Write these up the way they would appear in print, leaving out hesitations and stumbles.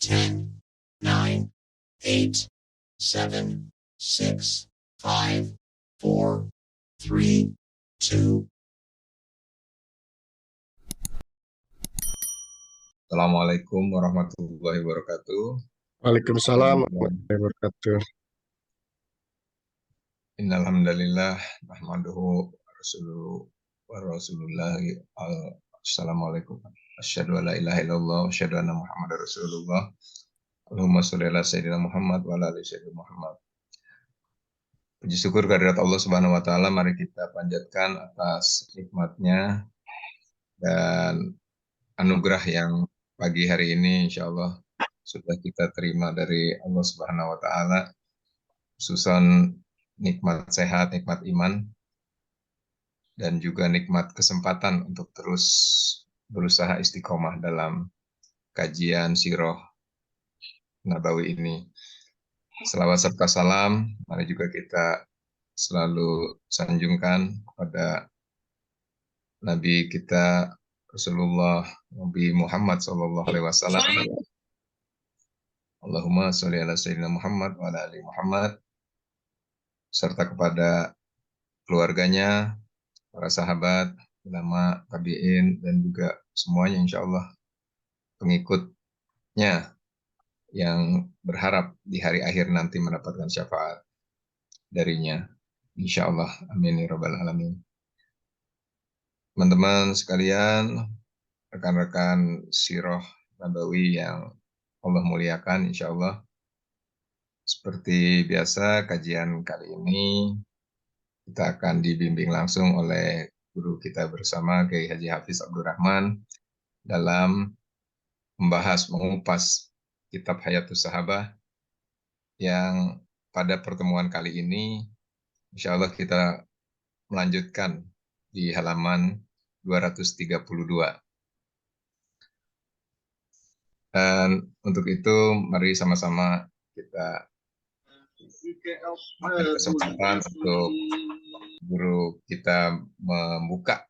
10, 9, 8, 7, 6, 5, 4, 3, 2. Assalamualaikum warahmatullahi wabarakatuh. Waalaikumsalam warahmatullahi wabarakatuh. Innalhamdalillah nahmaduhu wa rasulullah. Assalamualaikum. Asyhadu an la ilaha illallah wa asyhadu anna Muhammadar Rasulullah. Allahumma sholli ala sayyidina Muhammad wa ala ali sayyidina Muhammad. Puji syukur kehadirat Allah Subhanahu wa taala, mari kita panjatkan atas nikmatnya dan anugerah yang pagi hari ini insyaallah sudah kita terima dari Allah Subhanahu wa taala, khususan nikmat sehat, nikmat iman, dan juga nikmat kesempatan untuk terus berusaha istiqomah dalam kajian Sirah Nabawi ini. Selawat serta salam, mari juga kita selalu sanjungkan kepada Nabi kita Rasulullah Nabi Muhammad SAW. Allahumma sholli ala sayyidina Muhammad wa ala ali Muhammad, serta kepada keluarganya, para sahabat, ulama, tabi'in, dan juga semuanya insya Allah pengikutnya yang berharap di hari akhir nanti mendapatkan syafaat darinya. Insya Allah. Amin ya rabbal alamin. Teman-teman sekalian, rekan-rekan Sirah Nabawi yang Allah muliakan, insya Allah. Seperti biasa, kajian kali ini kita akan dibimbing langsung oleh guru kita bersama, Kiai Haji Hafiz Abdul Rahman, dalam membahas, mengupas kitab Hayatus Sahabah yang pada pertemuan kali ini, insya Allah kita melanjutkan di halaman 232. Dan untuk itu, mari sama-sama kita ambil kesempatan untuk guru kita membuka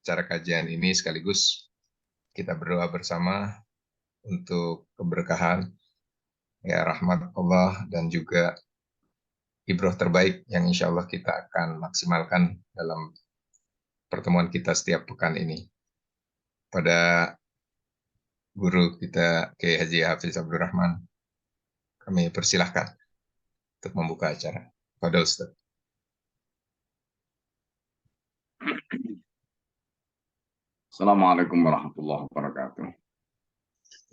cara kajian ini, sekaligus kita berdoa bersama untuk keberkahan, ya rahmat Allah, dan juga ibroh terbaik yang insya Allah kita akan maksimalkan dalam pertemuan kita setiap pekan ini. Pada guru kita Kiai Haji Hafiz Abdul Rahman, kami persilahkan untuk membuka acara. Pada Ustaz. Assalamualaikum warahmatullahi wabarakatuh.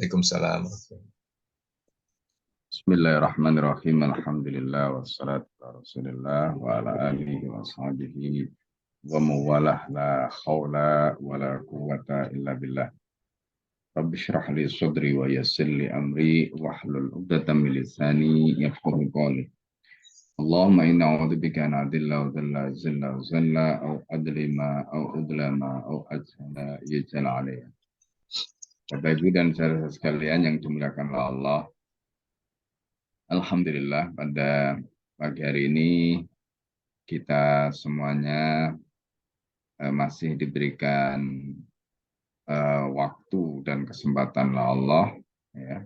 Waalaikumsalam. Bismillahirrahmanirrahim. Alhamdulillah wassalatu ala Rasulillah wa ala alihi wa sahbihi wa mawalah, la haula wa la quwwata illa billah. Rabbi shrah li sadri wa yassir li amri wahlul 'uqdatam min lisani yafqahu qawli. Allahumma inna a'udzubika an adilla wa zalla au adlima au udlama au ajhala yajhal alayya. Bapak Ibu dan saudara sekalian yang dimuliakan oleh Allah, alhamdulillah pada pagi hari ini kita semuanya masih diberikan waktu dan kesempatan oleh Allah, ya.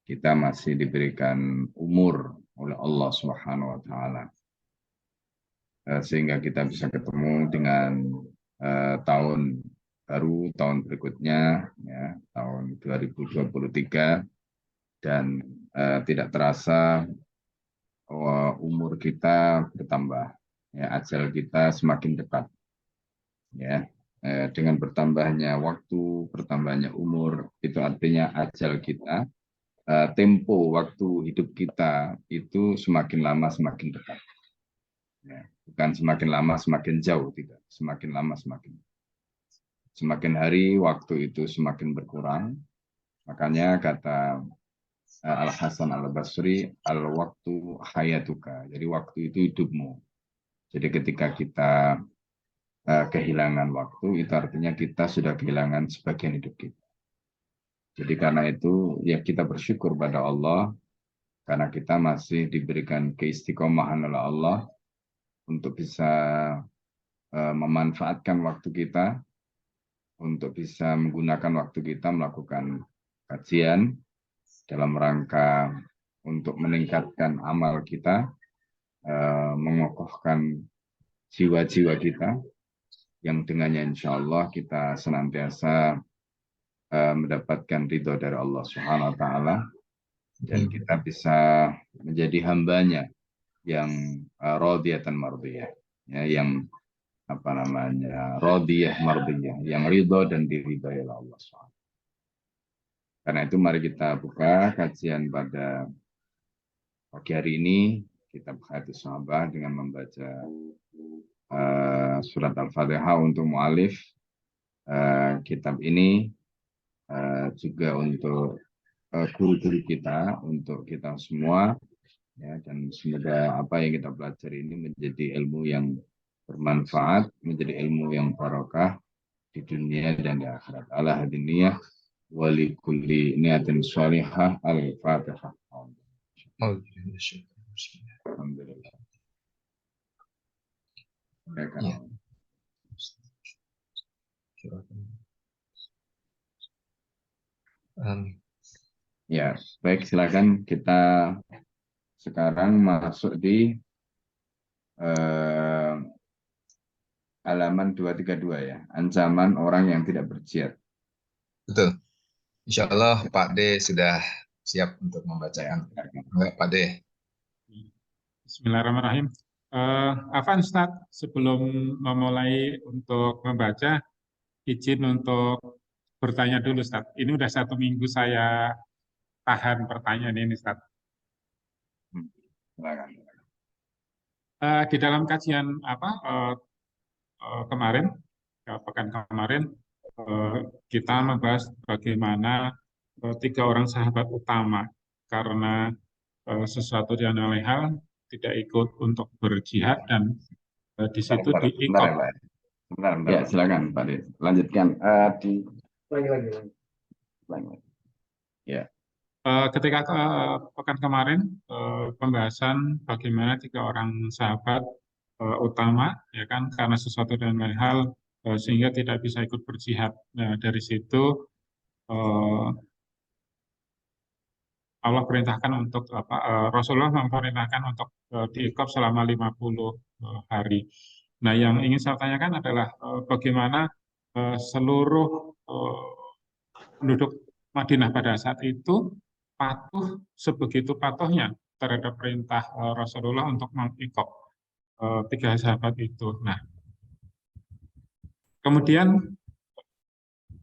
Kita masih diberikan umur oleh Allah Subhanahu wa taala. Sehingga kita bisa ketemu dengan tahun baru, tahun berikutnya, ya, tahun 2023, dan tidak terasa umur kita bertambah, ya, ajal kita semakin dekat, ya. Dengan bertambahnya waktu, bertambahnya umur, itu artinya ajal kita, tempo waktu hidup kita itu semakin lama semakin dekat, ya. Bukan semakin lama semakin jauh, tidak, semakin lama semakin hari waktu itu semakin berkurang. Makanya kata Al-Hasan Al-Basri, al-waktu hayatuka. Jadi waktu itu hidupmu. Jadi ketika kita kehilangan waktu, itu artinya kita sudah kehilangan sebagian hidup kita. Jadi karena itu, ya kita bersyukur pada Allah, karena kita masih diberikan keistiqomahan oleh Allah untuk bisa memanfaatkan waktu kita, untuk bisa menggunakan waktu kita melakukan kajian, dalam rangka untuk meningkatkan amal kita, mengokohkan jiwa-jiwa kita, yang dengannya insya Allah kita senantiasa mendapatkan ridho dari Allah Subhanahu Wa Taala, dan kita bisa menjadi hambanya yang radiyatan mardiyah, ya, yang radiyah mardiyah, yang ridho dan diridhoi oleh Allah Subhanahu. Karena itu mari kita buka kajian pada pagi hari ini, kitab Hadis Sahabah, dengan membaca surat Al-Fatihah untuk mu'alif kitab ini, juga untuk guru-guru kita, untuk kita semua, ya, dan semoga apa yang kita pelajari ini menjadi ilmu yang bermanfaat, menjadi ilmu yang barokah di dunia dan di akhirat. Ala hadiniyah wali kulli niatin sholihah. Al-Fatihah. Alhamdulillah. Ya. Ya, baik, silakan kita sekarang masuk di halaman 232 ya, ancaman orang yang tidak berjihad. Betul. Insya Allah Pak D sudah siap untuk membacaan. Enggak, Pak D. Bismillahirrahmanirrahim. Afan Ustaz, sebelum memulai untuk membaca, izin untuk bertanya dulu Ustaz. Ini udah 1 minggu saya tahan pertanyaan ini Ustaz. Di dalam kajian kemarin, pekan kemarin, kita membahas bagaimana 3 orang sahabat utama karena sesuatu yang oleh hal tidak ikut untuk berjihad, dan di situ diikop. Sebentar. Ya, silakan Pak De, lanjutkan. Lagi. Ya. Ketika pekan kemarin pembahasan bagaimana 3 orang sahabat utama, ya kan, karena sesuatu dan lain hal sehingga tidak bisa ikut berjihad. Nah, dari situ Allah perintahkan untuk Rasulullah memerintahkan untuk diikop selama 50 hari. Nah, yang ingin saya tanyakan adalah bagaimana seluruh penduduk Madinah pada saat itu patuh, sebegitu patuhnya terhadap perintah Rasulullah untuk mengikop 3 sahabat itu. Nah, kemudian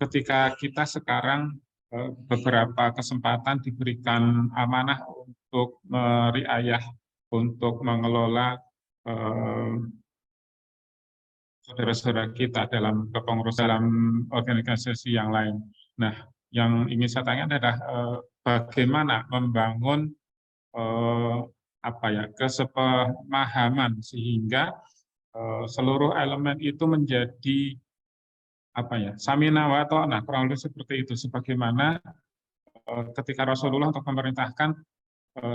ketika kita sekarang beberapa kesempatan diberikan amanah untuk meriayah, untuk mengelola saudara-saudara kita dalam kepengurusan dalam organisasi yang lain. Nah, yang ingin saya tanya adalah bagaimana membangun kesepemahaman sehingga seluruh elemen itu menjadi samina wa ta'na, kurang lebih seperti itu, sebagaimana ketika Rasulullah untuk memerintahkan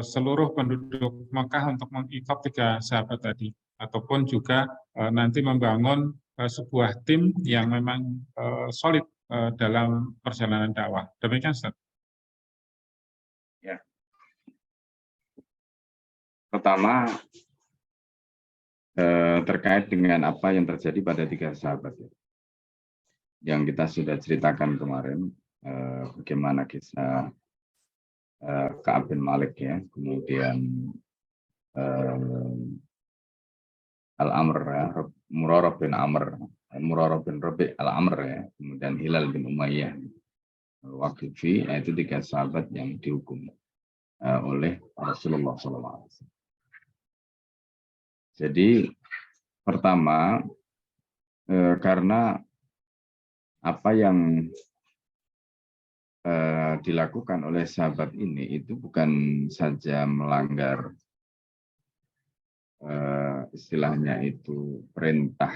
seluruh penduduk Mekah untuk mengikop 3 sahabat tadi, ataupun juga nanti membangun sebuah tim yang memang solid dalam perjalanan dakwah. Demikian, Ustaz. Ya. Pertama, terkait dengan apa yang terjadi pada 3 sahabat yang kita sudah ceritakan kemarin, bagaimana kisah Ka'ab bin Malik, ya, kemudian Al-Amr, ya, Murarah bin Rabi' Al-Amr, ya, kemudian Hilal bin Umayyah Al-Waqifi, yaitu 3 sahabat yang dihukum oleh Rasulullah SAW. Jadi pertama, karena apa yang dilakukan oleh sahabat ini itu bukan saja melanggar istilahnya itu perintah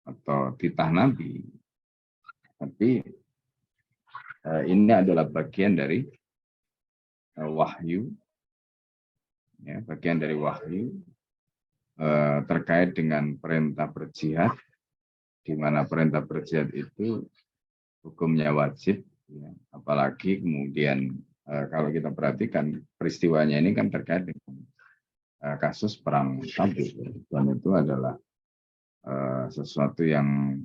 atau titah Nabi, tapi ini adalah bagian dari wahyu, ya, bagian dari wahyu terkait dengan perintah berjihad, di mana perintah berjihad itu hukumnya wajib, ya, apalagi kemudian kalau kita perhatikan peristiwanya ini kan terkait dengan kasus perang Tabuk, dan itu adalah sesuatu yang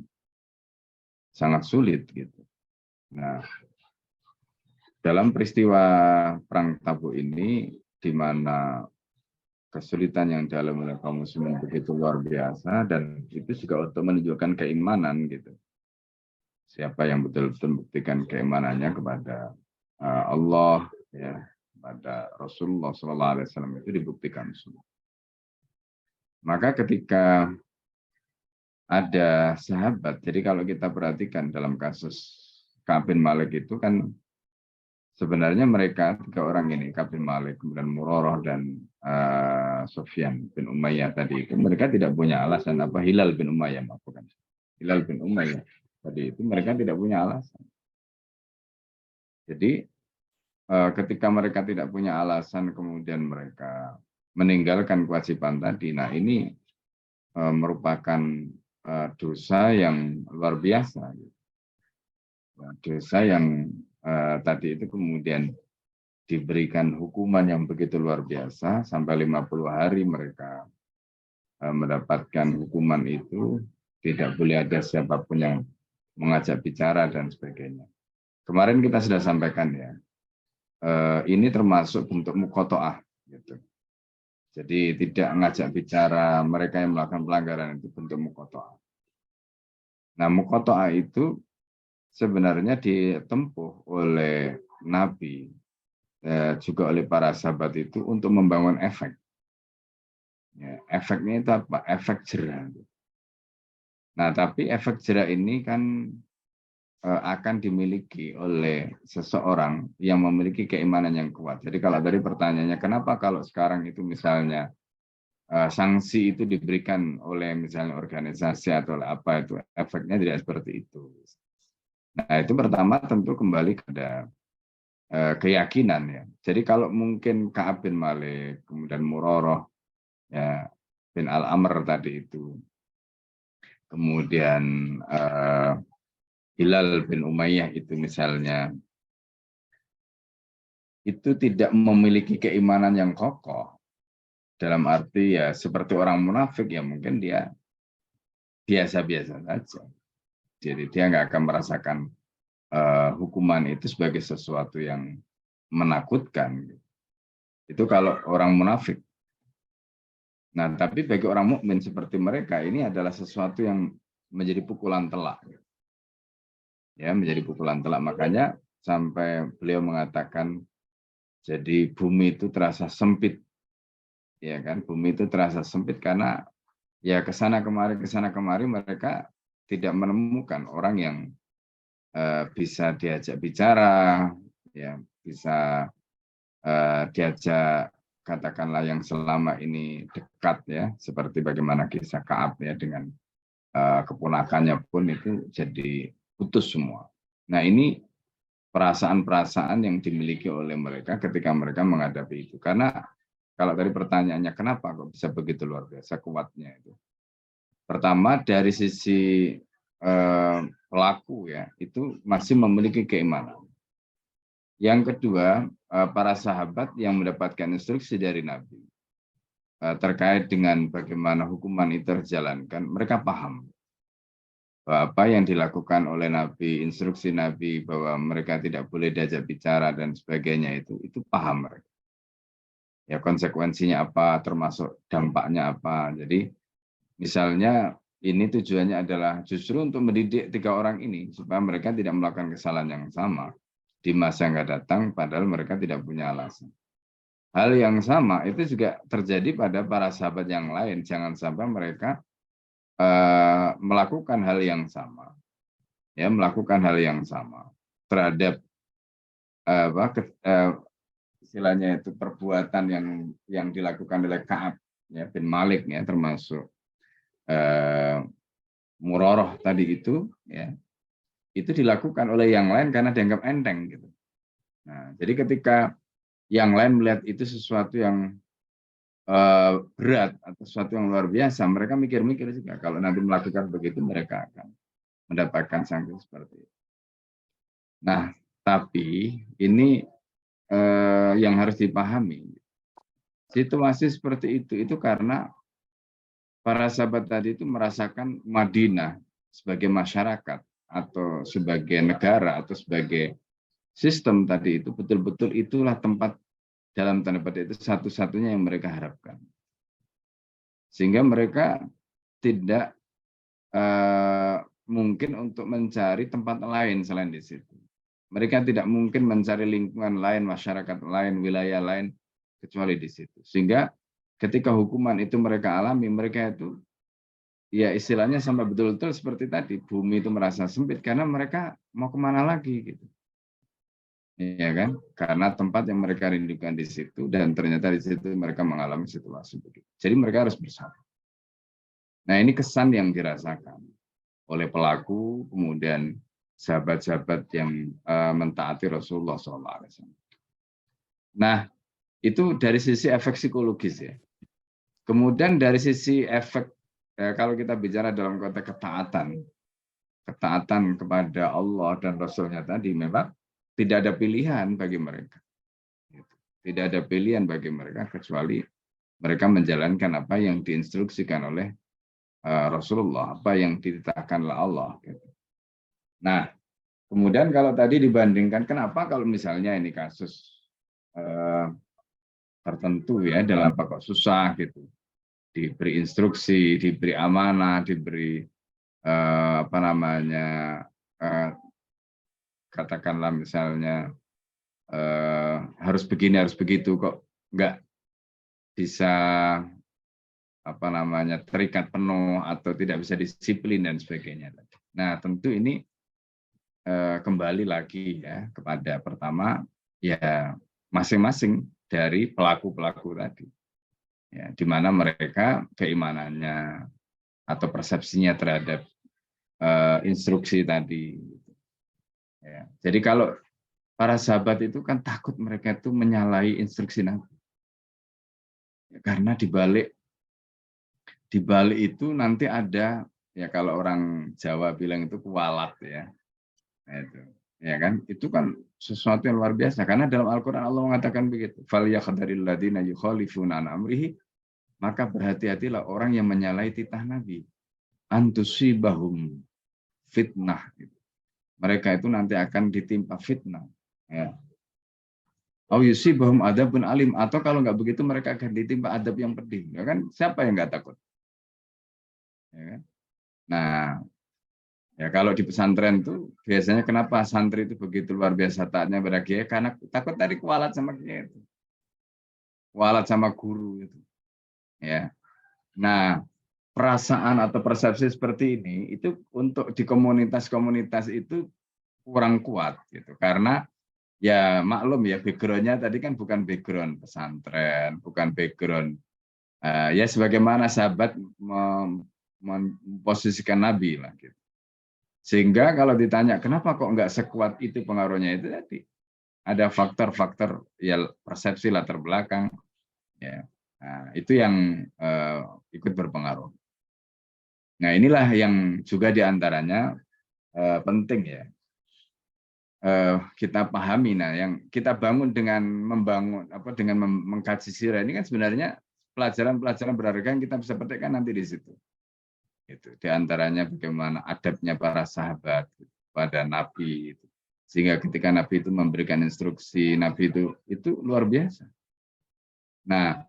sangat sulit gitu. Nah, dalam peristiwa perang Tabuk ini, di mana kesulitan yang dialami oleh kaum muslimin begitu luar biasa, dan itu juga untuk menunjukkan keimanan gitu. Siapa yang betul-betul membuktikan keimanannya kepada Allah, ya, pada Rasulullah SAW itu dibuktikan semua. Maka ketika ada sahabat, jadi kalau kita perhatikan dalam kasus Ka'ab bin Malik itu kan sebenarnya mereka 3 orang ini, Ka'ab bin Malik, kemudian Murarah dan Sufyan bin Umayyah tadi itu, mereka tidak punya alasan apa Hilal bin Umayyah, bukan Hilal bin Umayyah tadi itu, mereka tidak punya alasan. Jadi ketika mereka tidak punya alasan kemudian mereka meninggalkan kewajiban tadi, nah ini merupakan dosa yang luar biasa. Dosa yang tadi itu kemudian diberikan hukuman yang begitu luar biasa, sampai 50 hari mereka mendapatkan hukuman itu, tidak boleh ada siapapun yang mengajak bicara dan sebagainya. Kemarin kita sudah sampaikan ya, ini termasuk bentuk muqoto'ah gitu. Jadi tidak ngajak bicara mereka yang melakukan pelanggaran, itu bentuk muqoto'ah. Nah, muqoto'ah itu sebenarnya ditempuh oleh Nabi, juga oleh para sahabat itu untuk membangun efek. Ya, efeknya itu apa? Efek jera. Nah, tapi efek jera ini kan akan dimiliki oleh seseorang yang memiliki keimanan yang kuat. Jadi kalau tadi pertanyaannya, kenapa kalau sekarang itu misalnya sanksi itu diberikan oleh misalnya organisasi atau apa itu, efeknya tidak seperti itu. Nah, itu pertama tentu kembali pada keyakinan ya. Jadi kalau mungkin Ka'ab bin Malik, kemudian Murarah ya, bin Al-Amr tadi itu, kemudian Hilal bin Umayyah itu misalnya, itu tidak memiliki keimanan yang kokoh, dalam arti ya seperti orang munafik ya, mungkin dia biasa-biasa saja. Jadi dia nggak akan merasakan hukuman itu sebagai sesuatu yang menakutkan. Itu kalau orang munafik. Nah, tapi bagi orang mukmin seperti mereka, ini adalah sesuatu yang menjadi pukulan telak. Ya, menjadi pukulan telak. Makanya sampai beliau mengatakan, jadi bumi itu terasa sempit. Ya kan, bumi itu terasa sempit karena ya kesana kemari mereka tidak menemukan orang yang bisa diajak bicara, ya bisa diajak, katakanlah yang selama ini dekat ya, seperti bagaimana kisah Ka'ab ya, dengan keponakannya pun itu jadi putus semua. Nah, ini perasaan-perasaan yang dimiliki oleh mereka ketika mereka menghadapi itu. Karena kalau tadi pertanyaannya kenapa kok bisa begitu luar biasa kuatnya itu. Pertama dari sisi pelaku ya, itu masih memiliki keimanan. Yang kedua, para sahabat yang mendapatkan instruksi dari Nabi terkait dengan bagaimana hukuman itu terjalankan, mereka paham bahwa apa yang dilakukan oleh Nabi, instruksi Nabi bahwa mereka tidak boleh diajak bicara dan sebagainya, itu paham mereka. Ya, konsekuensinya apa, termasuk dampaknya apa. Jadi misalnya ini tujuannya adalah justru untuk mendidik 3 orang ini supaya mereka tidak melakukan kesalahan yang sama di masa yang akan datang, padahal mereka tidak punya alasan. Hal yang sama itu juga terjadi pada para sahabat yang lain. Jangan sampai mereka melakukan hal yang sama, ya, melakukan hal yang sama terhadap istilahnya itu perbuatan yang dilakukan oleh Ka'ab ya, bin Malik ya, termasuk Murarah tadi itu ya, itu dilakukan oleh yang lain karena dianggap enteng gitu. Nah, jadi ketika yang lain melihat itu sesuatu yang berat atau sesuatu yang luar biasa, mereka mikir-mikir juga kalau nanti melakukan begitu mereka akan mendapatkan sanksi seperti itu. Nah, tapi ini yang harus dipahami. Situasi seperti itu karena para sahabat tadi itu merasakan Madinah sebagai masyarakat atau sebagai negara atau sebagai sistem tadi itu betul-betul itulah tempat dalam tanda petik itu satu-satunya yang mereka harapkan. Sehingga mereka tidak mungkin untuk mencari tempat lain selain di situ. Mereka tidak mungkin mencari lingkungan lain, masyarakat lain, wilayah lain kecuali di situ. Sehingga ketika hukuman itu mereka alami, mereka itu ya istilahnya sampai betul-betul seperti tadi, bumi itu merasa sempit karena mereka mau kemana lagi gitu. Ya kan? Karena tempat yang mereka rindukan di situ dan ternyata di situ mereka mengalami situasi begitu. Jadi mereka harus bersama. Nah, ini kesan yang dirasakan oleh pelaku, kemudian sahabat-sahabat yang mentaati Rasulullah SAW. Nah, itu dari sisi efek psikologis ya. Kemudian dari sisi efek, kalau kita bicara dalam konteks ketaatan kepada Allah dan Rasulnya tadi, memang tidak ada pilihan bagi mereka. Tidak ada pilihan bagi mereka kecuali mereka menjalankan apa yang diinstruksikan oleh Rasulullah, apa yang ditetapkanlah Allah. Nah, kemudian kalau tadi dibandingkan, kenapa kalau misalnya ini kasus tertentu ya, dalam apa kok susah gitu, diberi instruksi, diberi amanah, diberi apa namanya, katakanlah misalnya harus begini, harus begitu, kok nggak bisa apa namanya terikat penuh atau tidak bisa disiplin dan sebagainya. Nah, tentu ini kembali lagi ya kepada pertama ya masing-masing dari pelaku-pelaku tadi. Ya, di mana mereka keimanannya atau persepsinya terhadap instruksi tadi. Ya, jadi kalau para sahabat itu kan takut mereka itu menyalahi instruksi Nabi. Ya, karena di balik itu nanti ada ya kalau orang Jawa bilang itu kualat ya. Nah, itu ya kan itu kan sesuatu yang luar biasa karena dalam Al-Qur'an Allah mengatakan begitu. Falyakhdaril ladzina yukhalifuna an amrihi, maka berhati-hatilah orang yang menyalahi titah Nabi. Antusibahum fitnah. Mereka itu nanti akan ditimpa fitnah. Ya. Au yusibahum adzabun alim, atau kalau nggak begitu mereka akan ditimpa adab yang pedih. Ya kan siapa yang nggak takut? Ya kan? Nah, ya kalau di pesantren tuh biasanya kenapa santri itu begitu luar biasa taatnya pada kiai, karena takut tadi kualat sama kiai itu. Kualat sama guru itu. Ya. Nah, perasaan atau persepsi seperti ini itu untuk di komunitas-komunitas itu kurang kuat gitu. Karena ya maklum ya background-nya tadi kan bukan background pesantren, bukan background ya sebagaimana sahabat memposisikan Nabi lah gitu. Sehingga kalau ditanya kenapa kok nggak sekuat itu pengaruhnya, itu tadi ada faktor-faktor ya persepsi latar belakang ya. Nah, itu yang ikut berpengaruh. Nah, inilah yang juga diantaranya penting ya kita pahami. Nah, yang kita bangun dengan membangun apa dengan mengkaji sirah ini kan sebenarnya pelajaran-pelajaran berharga yang kita bisa petikkan nanti di situ. Itu diantaranya bagaimana adabnya para sahabat pada Nabi itu. Sehingga ketika Nabi itu memberikan instruksi, Nabi itu luar biasa. Nah,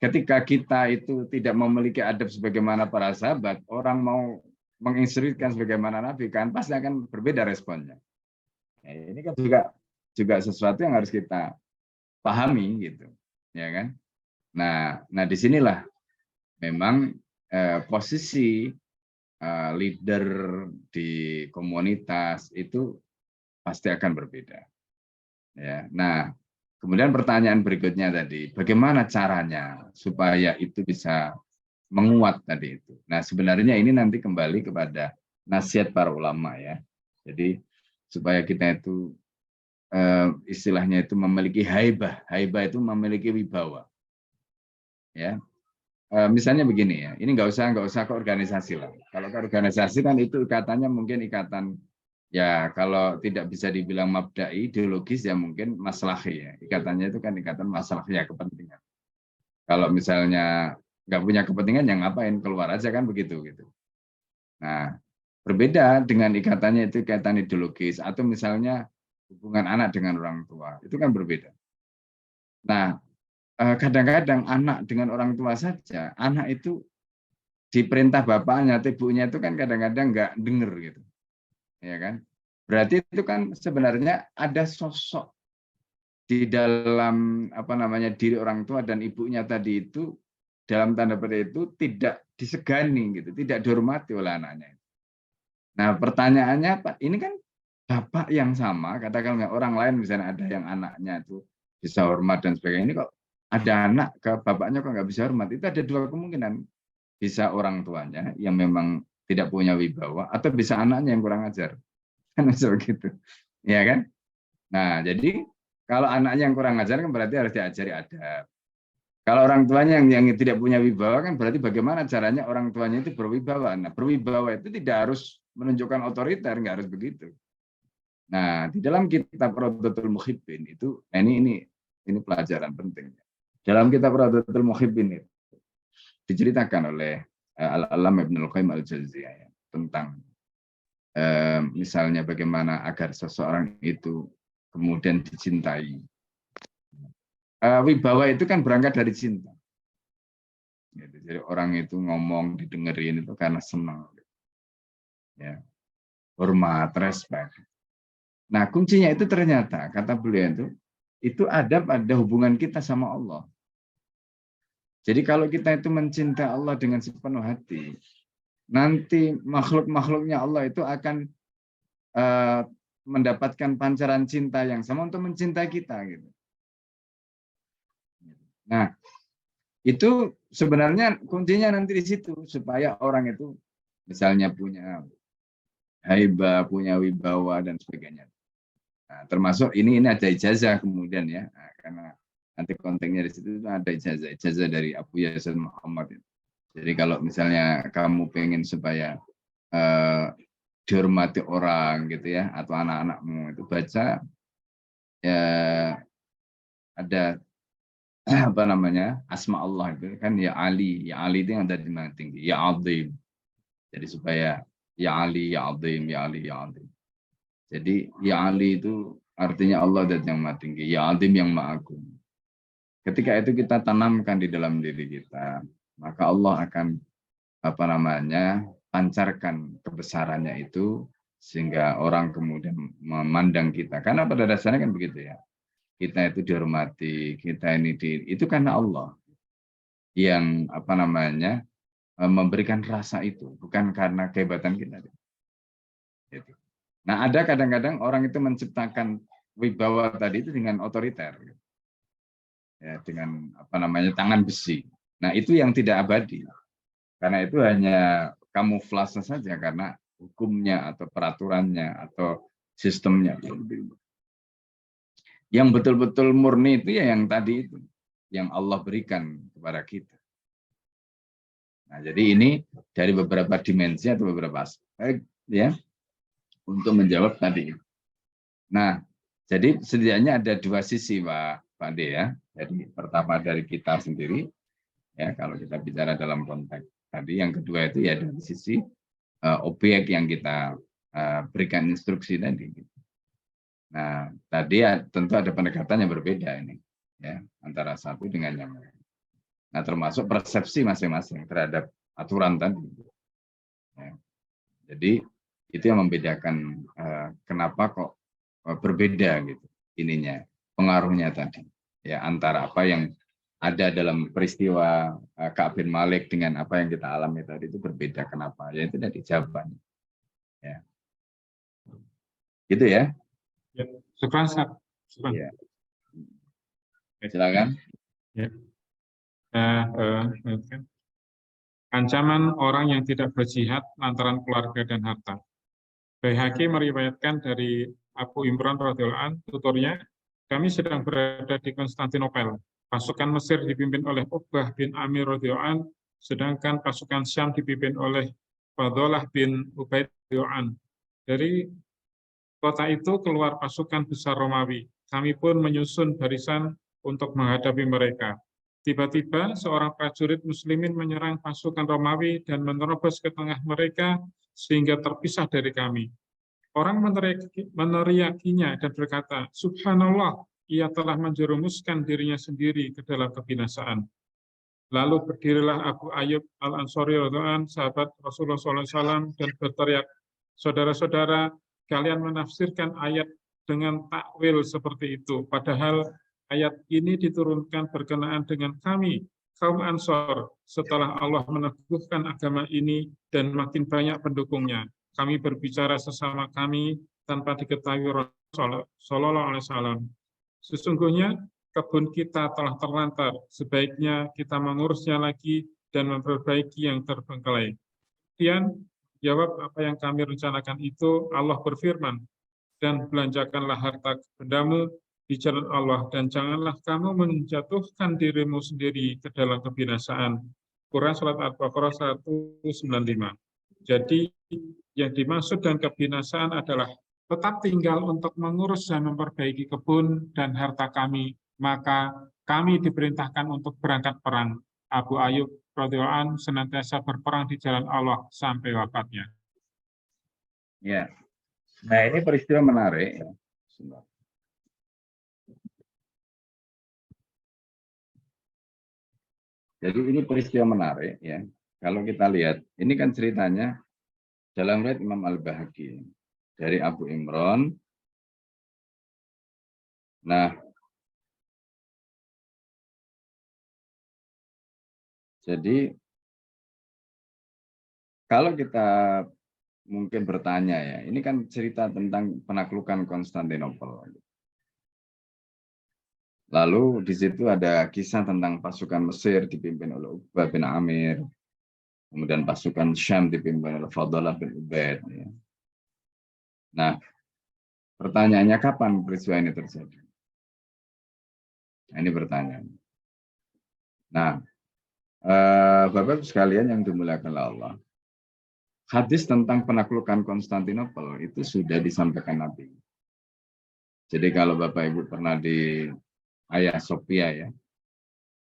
ketika kita itu tidak memiliki adab sebagaimana para sahabat, orang mau menginstruksikan sebagaimana Nabi kan pasti akan berbeda responnya. Nah, ini kan juga sesuatu yang harus kita pahami gitu, ya kan? Nah disinilah memang posisi leader di komunitas itu pasti akan berbeda. Ya, nah kemudian pertanyaan berikutnya tadi, bagaimana caranya supaya itu bisa menguat tadi itu? Nah sebenarnya ini nanti kembali kepada nasihat para ulama ya. Jadi supaya kita itu istilahnya itu memiliki haibah itu memiliki wibawa ya. Misalnya begini ya, ini nggak usah ke organisasi lah. Kalau ke organisasi kan itu ikatannya mungkin ikatan Ya, kalau tidak bisa dibilang mabda'i, ideologis ya mungkin maslahi ya. Ikatannya itu kan ikatan maslahi ya, kepentingan. Kalau misalnya nggak punya kepentingan, ya ngapain, keluar aja kan begitu gitu. Nah, berbeda dengan ikatannya itu ikatan ideologis atau misalnya hubungan anak dengan orang tua, itu kan berbeda. Nah, kadang-kadang anak dengan orang tua saja, anak itu diperintah bapaknya atau ibunya itu kan kadang-kadang nggak denger gitu. Ya kan? Berarti itu kan sebenarnya ada sosok di dalam apa namanya diri orang tua dan ibunya tadi itu dalam tanda petik itu tidak disegani gitu, tidak dihormati oleh anaknya. Nah, pertanyaannya Pak, ini kan bapak yang sama, katakan orang lain misalnya ada yang anaknya itu bisa hormat dan sebagainya. Ini kok ada anak ke bapaknya kok nggak bisa hormat? Itu ada dua kemungkinan. Bisa orang tuanya yang memang tidak punya wibawa atau bisa anaknya yang kurang ajar. Kan bisa begitu. Ya kan? Nah, jadi kalau anaknya yang kurang ajar kan berarti harus diajari adab. Kalau orang tuanya yang tidak punya wibawa kan berarti bagaimana caranya orang tuanya itu berwibawa. Nah, berwibawa itu tidak harus menunjukkan otoriter, nggak harus begitu. Nah, di dalam kitab Rawdatul Muhibbin itu, nah ini pelajaran penting. Dalam kitab Rawdatul Muhibbin itu diceritakan oleh Al-Allamah Ibnul Qayyim Al-Jauziyah ya, tentang misalnya bagaimana agar seseorang itu kemudian dicintai. Wibawa itu kan berangkat dari cinta. Jadi orang itu ngomong didengerin itu karena senang. Ya. Hormat, respect. Nah, kuncinya itu ternyata, kata beliau itu ada pada hubungan kita sama Allah. Jadi kalau kita itu mencintai Allah dengan sepenuh hati, nanti makhluk-makhluknya Allah itu akan mendapatkan pancaran cinta yang sama untuk mencintai kita. Gitu. Nah, itu sebenarnya kuncinya nanti di situ, supaya orang itu misalnya punya haibah, punya wibawa, dan sebagainya. Nah, termasuk ini ada ijazah kemudian ya, nah, karena nanti kontennya di situ ada ijazah dari Abu Yasin Muhammad. Jadi kalau misalnya kamu pengen supaya dihormati orang gitu ya, atau anak-anakmu itu baca ya ada apa namanya asma Allah itu kan ya Ali itu yang ada di mana tinggi, ya Azim. Jadi supaya ya Ali, ya Azim, ya Ali, ya Azim. Jadi ya Ali itu artinya Allah dan yang maha tinggi, ya Azim yang maha agung. Ketika itu kita tanamkan di dalam diri kita, maka Allah akan apa namanya pancarkan kebesarannya itu sehingga orang kemudian memandang kita. Karena pada dasarnya kan begitu ya. Kita itu dihormati, kita ini itu karena Allah yang apa namanya memberikan rasa itu, bukan karena kehebatan kita. Gitu. Nah, ada kadang-kadang orang itu menciptakan wibawa tadi itu dengan otoriter, ya, dengan apa namanya tangan besi. Nah, itu yang tidak abadi, karena itu hanya kamuflase saja karena hukumnya atau peraturannya atau sistemnya. Yang betul-betul murni itu ya yang tadi itu, yang Allah berikan kepada kita. Nah, jadi ini dari beberapa dimensi atau beberapa aspek ya untuk menjawab tadi. Nah, jadi setidaknya ada dua sisi Pak De ya. Jadi pertama dari kita sendiri ya kalau kita bicara dalam konteks tadi, yang kedua itu ya dari sisi objek yang kita berikan instruksi tadi. Nah, tadi ya tentu ada pendekatan yang berbeda ini ya antara satu dengan yang lain. Nah, termasuk persepsi masing-masing terhadap aturan tadi. Ya. Jadi itu yang membedakan kenapa kok berbeda gitu ininya, pengaruhnya tadi. Ya, antara apa yang ada dalam peristiwa Ka'ab bin Malik dengan apa yang kita alami tadi itu berbeda. Kenapa? Ya itu tadi jawabannya. Ya. Gitu ya. Ya, syukran. Ya. Silakan. Ya. Ancaman orang yang tidak berjihad lantaran keluarga dan harta. Baihaqi meriwayatkan dari Abu Imran radhiyallahu anhu, tuturnya, kami sedang berada di Konstantinopel. Pasukan Mesir dipimpin oleh Uqbah bin Amir radhiyallahu anhu, sedangkan pasukan Syam dipimpin oleh Fadhalah bin Ubaid radhiyallahu anhu. Dari kota itu keluar pasukan besar Romawi. Kami pun menyusun barisan untuk menghadapi mereka. Tiba-tiba seorang prajurit muslimin menyerang pasukan Romawi dan menerobos ke tengah mereka sehingga terpisah dari kami. Orang meneriakinya dan berkata, Subhanallah, ia telah menjerumuskan dirinya sendiri ke dalam kebinasaan. Lalu berdirilah Abu Ayyub Al-Ansari radhiyallahu anhu, sahabat Rasulullah SAW, dan berteriak, saudara-saudara, kalian menafsirkan ayat dengan takwil seperti itu, padahal ayat ini diturunkan berkenaan dengan kami, kaum Ansor, setelah Allah meneguhkan agama ini dan makin banyak pendukungnya. Kami berbicara sesama kami tanpa diketahui Rasulullah SAW. Sesungguhnya kebun kita telah terlantar, sebaiknya kita mengurusnya lagi dan memperbaiki yang terbengkelai. Kemudian, jawab apa yang kami rencanakan itu, Allah berfirman, dan belanjakanlah harta bendamu di jalan Allah, dan janganlah kamu menjatuhkan dirimu sendiri ke dalam kebinasaan. Quran Surat Al-Baqarah 195. Jadi, yang dimaksud dengan kebinasaan adalah tetap tinggal untuk mengurus dan memperbaiki kebun dan harta kami, maka kami diperintahkan untuk berangkat perang. Abu Ayyub radhiyallahu anhu senantiasa berperang di jalan Allah sampai wafatnya. Ya, nah ini peristiwa menarik. Jadi ini peristiwa menarik ya. Kalau kita lihat, ini kan ceritanya dalam riwayat Imam Al-Bahaqi dari Abu Imran. Nah, jadi kalau kita mungkin bertanya ya, ini kan cerita tentang penaklukan Konstantinopel. Lalu di situ ada kisah tentang pasukan Mesir dipimpin oleh Uqbah bin Amir, kemudian pasukan Syam dipimpin oleh Fadalah bin Ubaid. Ya. Nah, pertanyaannya kapan peristiwa ini terjadi? Ini pertanyaan. Nah, Bapak sekalian yang dimuliakan Allah, hadis tentang penaklukan Konstantinopel itu sudah disampaikan Nabi. Jadi kalau Bapak Ibu pernah di Hagia Sophia ya,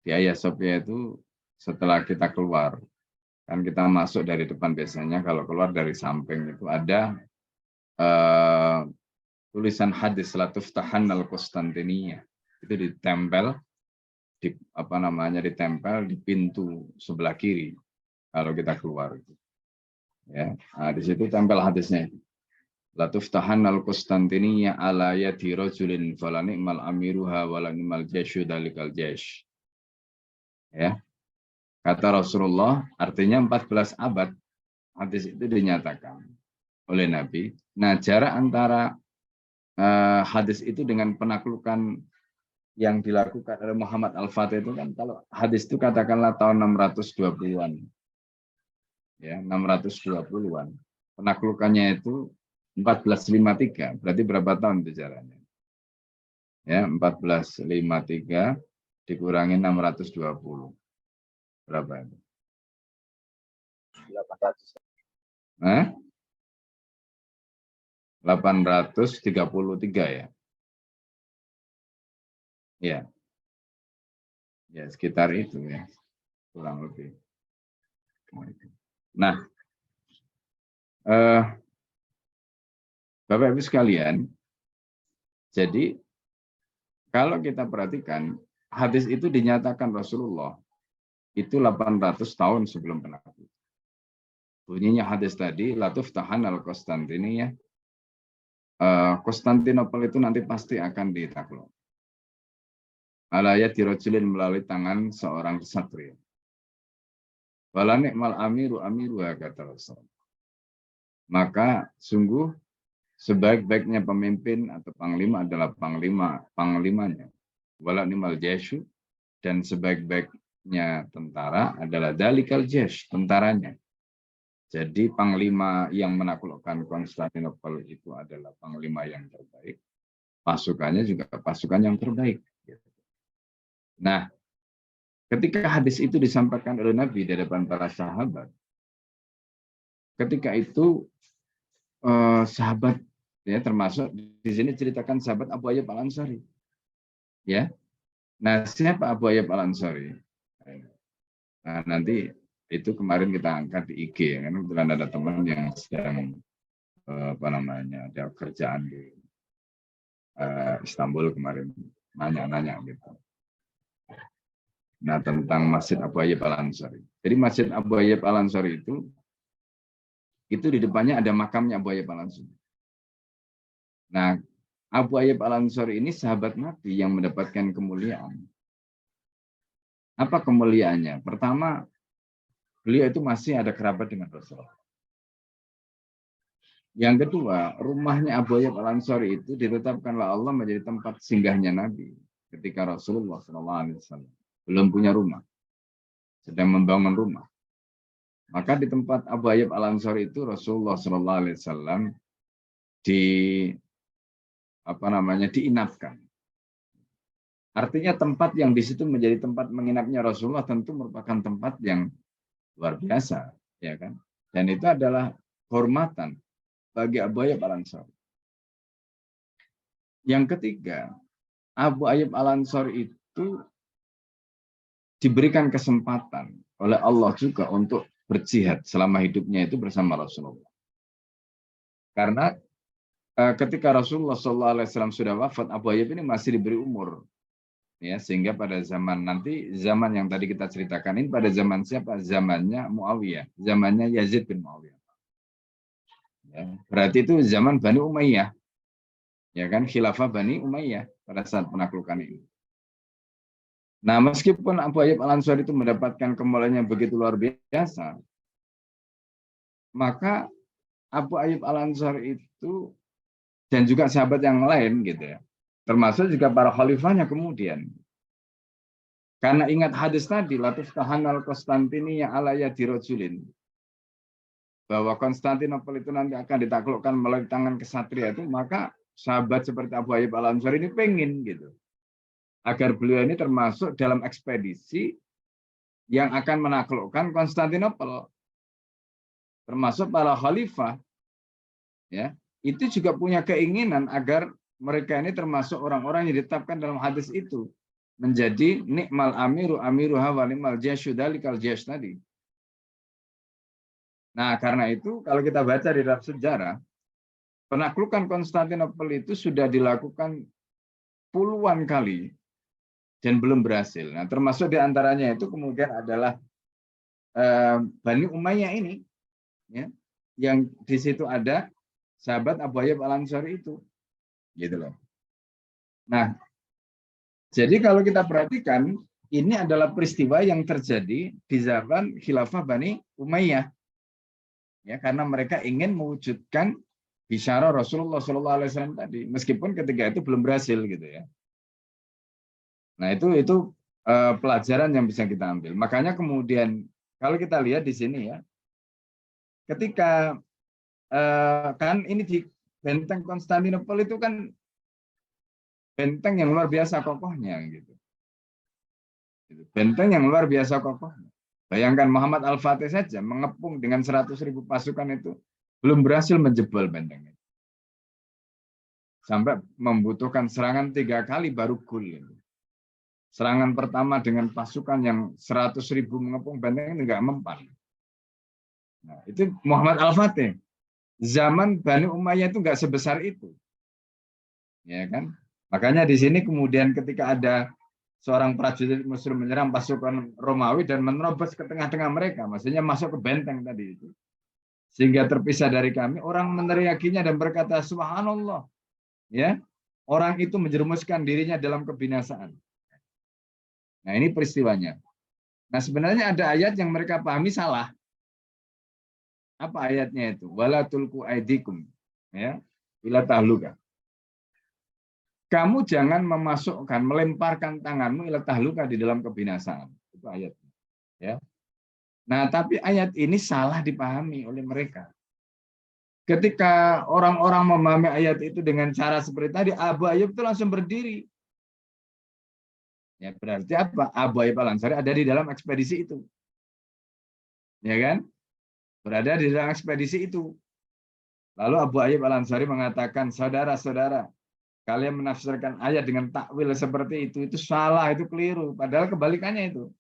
di Hagia Sophia itu setelah kita keluar, kan kita masuk dari depan biasanya, kalau keluar dari samping itu ada tulisan hadis Latuftahan al-Konstantiniyah, itu ditempel ditempel di pintu sebelah kiri kalau kita keluar. Ya, nah, di situ tempel hadisnya. Latuftahan al-Konstantiniyah ala yadi rajulin falani'mal amiruha walani'mal jaishu dalikal jaish. Ya. Kata Rasulullah, artinya 14 abad hadis itu dinyatakan oleh Nabi. Nah, jarak antara hadis itu dengan penaklukan yang dilakukan oleh Muhammad Al-Fatih itu kan, kalau hadis itu katakanlah tahun 620-an. Ya, 620-an. Penaklukannya itu 1453, berarti berapa tahun itu jaraknya? Ya, 1453 dikurangi 620. Berapa itu? 800. 833 ya. Ya. Ya, sekitar itu ya. Kurang lebih. Nah, Bapak Ibu sekalian, jadi kalau kita perhatikan, hadis itu dinyatakan Rasulullah itu 800 tahun sebelum penaklukan. Bunyinya hadis tadi, Latuftahan al-Konstantiniyah, Konstantinopel itu nanti pasti akan ditakluk. Alayat dirojulin melalui tangan seorang kesatria. Walanikmal amiru kata Rasul. Maka sungguh sebaik-baiknya pemimpin atau panglima adalah panglimanya. Walanikmal jaishu, dan sebaik-baiknya tentara adalah dalikal jaish, tentaranya. Jadi panglima yang menaklukkan Konstantinopel itu adalah panglima yang terbaik. Pasukannya juga pasukan yang terbaik. Nah, ketika hadis itu disampaikan oleh Nabi di depan para sahabat, ketika itu sahabat Ya, termasuk di sini ceritakan sahabat Abu Ayyub Al-Ansari. Ya. Nah, siapa Abu Ayyub Al-Ansari? Nah, nanti itu kemarin kita angkat di IG, karena kebetulan ada teman yang sedang ada kerjaan di Istanbul kemarin, nanya-nanya gitu. Nah, tentang Masjid Abu Ayyub Al-Ansari. Jadi Masjid Abu Ayyub Al-Ansari itu di depannya ada makamnya Abu Ayyub Al-Ansari. Nah, Abu Ayyub Al-Ansari ini sahabat Nabi yang mendapatkan kemuliaan. Apa kemuliaannya? Pertama, beliau itu masih ada kerabat dengan Rasulullah. Yang kedua, rumahnya Abu Ayyub Al-Ansari itu ditetapkanlah Allah menjadi tempat singgahnya Nabi ketika Rasulullah SAW belum punya rumah, sedang membangun rumah. Maka di tempat Abu Ayyub Al-Ansari itu Rasulullah SAW diinapkan. Artinya tempat yang di situ menjadi tempat menginapnya Rasulullah tentu merupakan tempat yang luar biasa, ya kan? Dan itu adalah kehormatan bagi Abu Ayyub Al-Ansari. Yang ketiga, Abu Ayyub Al-Ansari itu diberikan kesempatan oleh Allah juga untuk berjihad selama hidupnya itu bersama Rasulullah. Karena ketika Rasulullah SAW sudah wafat, Abu Ayyub ini masih diberi umur. Ya, sehingga pada zaman yang tadi kita ceritakan ini pada zaman siapa? Zamannya Muawiyah, zamannya Yazid bin Muawiyah. Ya, berarti itu zaman Bani Umayyah, ya kan, khilafah Bani Umayyah pada saat penaklukan ini. Nah, meskipun Abu Ayyub Al-Ansari itu mendapatkan kemuliaan yang begitu luar biasa, maka Abu Ayyub Al-Ansari itu dan juga sahabat yang lain gitu ya, termasuk juga para khalifahnya kemudian. Karena ingat hadis tadi, Latif Tahanal Konstantini yang ala yadi rajulin, bahwa Konstantinopel itu nanti akan ditaklukkan melalui tangan kesatria itu, maka sahabat seperti Abu Ayyub Al-Ansari ini pengen gitu, agar beliau ini termasuk dalam ekspedisi yang akan menaklukkan Konstantinopel, termasuk para khalifah, ya, itu juga punya keinginan agar mereka ini termasuk orang-orang yang ditetapkan dalam hadis itu menjadi nikmal amiruha wa ni'mal jaysyu dalikal jaysh tadi. Nah, karena itu kalau kita baca di dalam sejarah, penaklukan Konstantinopel itu sudah dilakukan puluhan kali dan belum berhasil. Nah, termasuk di antaranya itu kemudian adalah Bani Umayyah ini, ya, yang di situ ada sahabat Abu Ayyub Al-Ansari itu, gitu loh. Nah, jadi kalau kita perhatikan, ini adalah peristiwa yang terjadi di zaman khilafah Bani Umayyah, ya, karena mereka ingin mewujudkan bisyarah Rasulullah SAW tadi, meskipun ketika itu belum berhasil, gitu ya. Nah, itu pelajaran yang bisa kita ambil. Makanya kemudian kalau kita lihat di sini ya, ketika kan ini di benteng Konstantinopel itu kan benteng yang luar biasa kokohnya gitu. Benteng yang luar biasa kokohnya. Bayangkan Muhammad Al-Fatih saja mengepung dengan 100.000 pasukan itu belum berhasil menjebol benteng itu. Sampai membutuhkan serangan 3 kali baru gol itu. Serangan pertama dengan pasukan yang 100.000 mengepung benteng ini enggak mempan. Nah, itu Muhammad Al-Fatih. Zaman Bani Umayyah itu enggak sebesar itu. Ya kan? Makanya di sini kemudian ketika ada seorang prajurit Muslim menyerang pasukan Romawi dan menerobos ke tengah-tengah mereka, maksudnya masuk ke benteng tadi itu, sehingga terpisah dari kami, orang meneriakinya dan berkata, Subhanallah, ya, orang itu menjerumuskan dirinya dalam kebinasaan. Nah, ini peristiwanya. Nah, sebenarnya ada ayat yang mereka pahami salah. Apa ayatnya itu? Wala tulku aidikum, ya, ila tahluka. Kamu jangan melemparkan tanganmu ila tahluka di dalam kebinasaan. Itu ayatnya. Ya. Nah, tapi ayat ini salah dipahami oleh mereka. Ketika orang-orang memahami ayat itu dengan cara seperti tadi, Abu Ayyub itu langsung berdiri. Ya, berarti apa? Abu Ayyub Al-Ansari ada di dalam ekspedisi itu. Ya kan? Berada di dalam ekspedisi itu. Lalu Abu Ayyub Al-Ansari mengatakan, saudara-saudara, kalian menafsirkan ayat dengan takwil seperti itu salah, itu keliru. Padahal kebalikannya itu.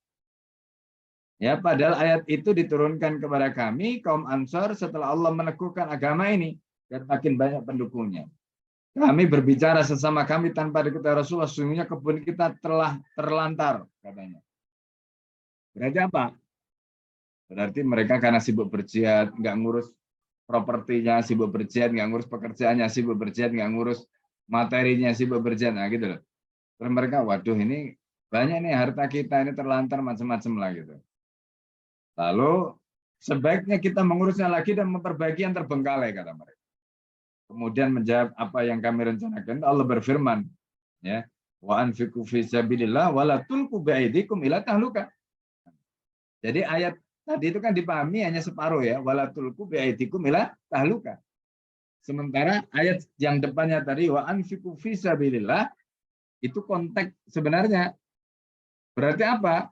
Ya, padahal ayat itu diturunkan kepada kami kaum Ansar setelah Allah meneguhkan agama ini dan makin banyak pendukungnya. Kami berbicara sesama kami tanpa diketahui Rasulullah, sesungguhnya kebun kita telah terlantar, katanya. Berarti apa? Berarti mereka karena sibuk berjihad, nggak ngurus propertinya, sibuk berjihad, nggak ngurus pekerjaannya, sibuk berjihad, nggak ngurus materinya, sibuk berjihad, nah gitu loh. Terus mereka, waduh ini banyak nih harta kita ini terlantar macam-macam lah gitu. Lalu sebaiknya kita mengurusnya lagi dan memperbaiki yang terbengkalai, kata mereka. Kemudian menjawab apa yang kami rencanakan, Allah berfirman, ya, wa anfiqu fi sabilillah wa la tulqu bi'aidikum ila tahluka. Jadi ayat tadi itu kan dipahami hanya separuh ya, wa la tulqu bi'aidikum ila tahluka. Sementara ayat yang depannya tadi wa anfiqu fi sabilillah itu konteks sebenarnya berarti apa?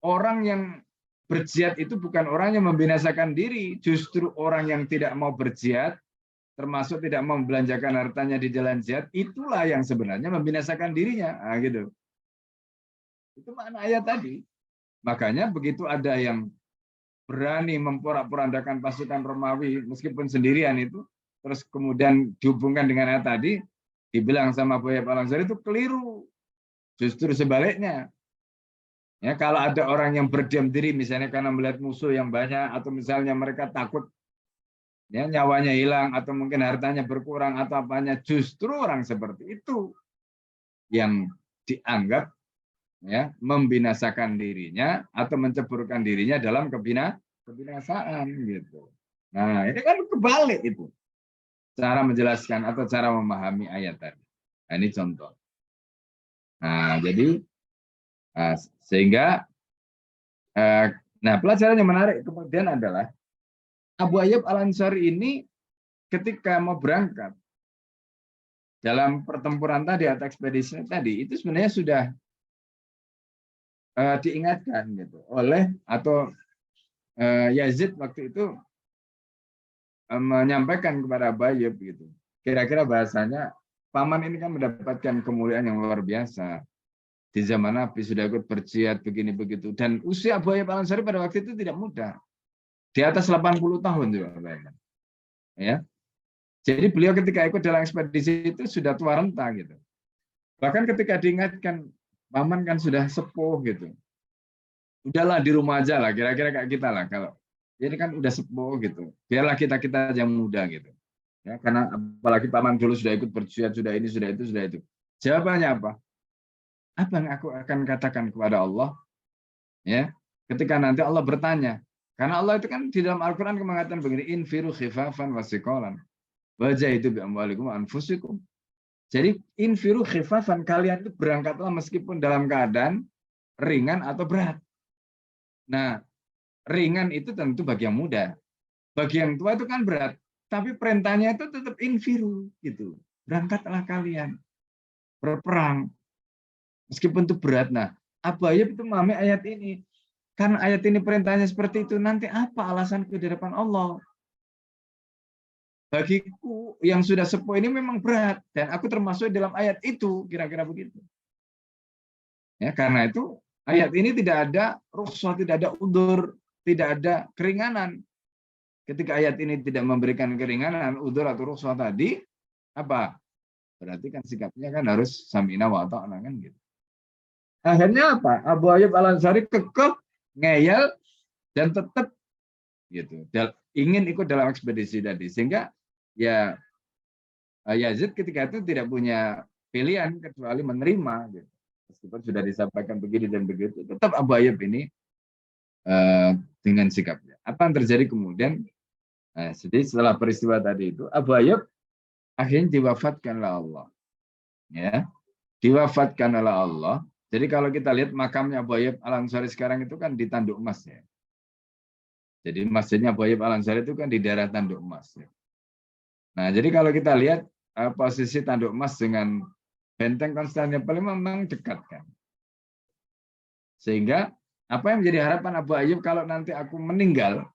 Orang yang berjihad itu bukan orang yang membinasakan diri, justru orang yang tidak mau berjihad, termasuk tidak mau membelanjakan hartanya di jalan jihad, itulah yang sebenarnya membinasakan dirinya. Nah, gitu. Itu makna ayat tadi. Makanya begitu ada yang berani memporak-porandakan pasukan Romawi meskipun sendirian itu, terus kemudian dihubungkan dengan ayat tadi, dibilang sama Abu Ayyub Al-Ansari itu keliru. Justru sebaliknya. Ya, kalau ada orang yang berdiam diri misalnya karena melihat musuh yang banyak atau misalnya mereka takut ya nyawanya hilang atau mungkin hartanya berkurang atau apanya, justru orang seperti itu yang dianggap ya membinasakan dirinya atau menceburkan dirinya dalam kebinasaan gitu. Nah, ini kan kebalik itu. Cara menjelaskan atau cara memahami ayat tadi. Nah, ini contoh. Nah, jadi sehingga nah pelajaran yang menarik kemudian adalah Abu Ayyub Al-Ansari ini ketika mau berangkat dalam pertempuran tadi atau ekspedisi tadi itu sebenarnya sudah diingatkan gitu oleh atau Yazid waktu itu menyampaikan kepada Abu Ayyub gitu. Kira-kira bahasanya paman ini kan mendapatkan kemuliaan yang luar biasa. Di zaman Nabi sudah ikut berjihad begini begitu dan usia Abu Ayyub Al-Ansari pada waktu itu tidak muda. Di atas 80 tahun juga, ya. Jadi beliau ketika ikut dalam ekspedisi itu sudah tua renta gitu. Bahkan ketika diingatkan paman kan sudah sepuh gitu. Udahlah di rumah aja lah, kira-kira kayak kita lah kalau ini kan udah sepuh gitu. Biarlah kita yang muda gitu. Ya, karena apalagi paman dulu sudah ikut berjihad, sudah ini, sudah itu, sudah itu. Jawabannya apa? Apa yang aku akan katakan kepada Allah? Ya, ketika nanti Allah bertanya. Karena Allah itu kan di dalam Al-Quran mengatakan begini, infiru khifafan wasikolan. Wajah itu bi'amwalikum anfusikum. Jadi infiru khifafan, kalian itu berangkatlah meskipun dalam keadaan ringan atau berat. Nah, ringan itu tentu bagi yang muda. Bagi yang tua itu kan berat. Tapi perintahnya itu tetap infiru gitu. Berangkatlah kalian berperang. Meskipun itu berat. Nah, Abu Ayyub itu memahami ayat ini. Karena ayat ini perintahnya seperti itu, nanti apa alasanku di depan Allah? Bagiku yang sudah sepuh ini memang berat. Dan aku termasuk dalam ayat itu, kira-kira begitu. Ya, karena itu ayat ini tidak ada rukhsah, tidak ada udzur, tidak ada keringanan. Ketika ayat ini tidak memberikan keringanan, udzur atau rukhsah tadi, apa? Berarti kan sikapnya kan harus samina wa ta'na kan gitu. Akhirnya apa? Abu Ayyub Al-Ansari kekeh, ngeyel, dan tetap gitu ingin ikut dalam ekspedisi tadi. Sehingga ya Yazid ketika itu tidak punya pilihan kecuali menerima gitu. Meskipun sudah disampaikan begini dan begitu, tetap Abu Ayyub ini dengan sikapnya. Apa yang terjadi kemudian? Nah, jadi setelah peristiwa tadi itu Abu Ayyub akhirnya diwafatkan oleh Allah. Ya, diwafatkan oleh Allah. Jadi kalau kita lihat makamnya Abu Ayyub Al-Ansari sekarang itu kan di Tanduk Emas ya. Jadi masjidnya Abu Ayyub Al-Ansari itu kan di daerah Tanduk Emas. Ya. Nah, jadi kalau kita lihat posisi Tanduk Emas dengan Benteng Konstantinopel memang dekat kan. Sehingga apa yang menjadi harapan Abu Ayyub kalau nanti aku meninggal,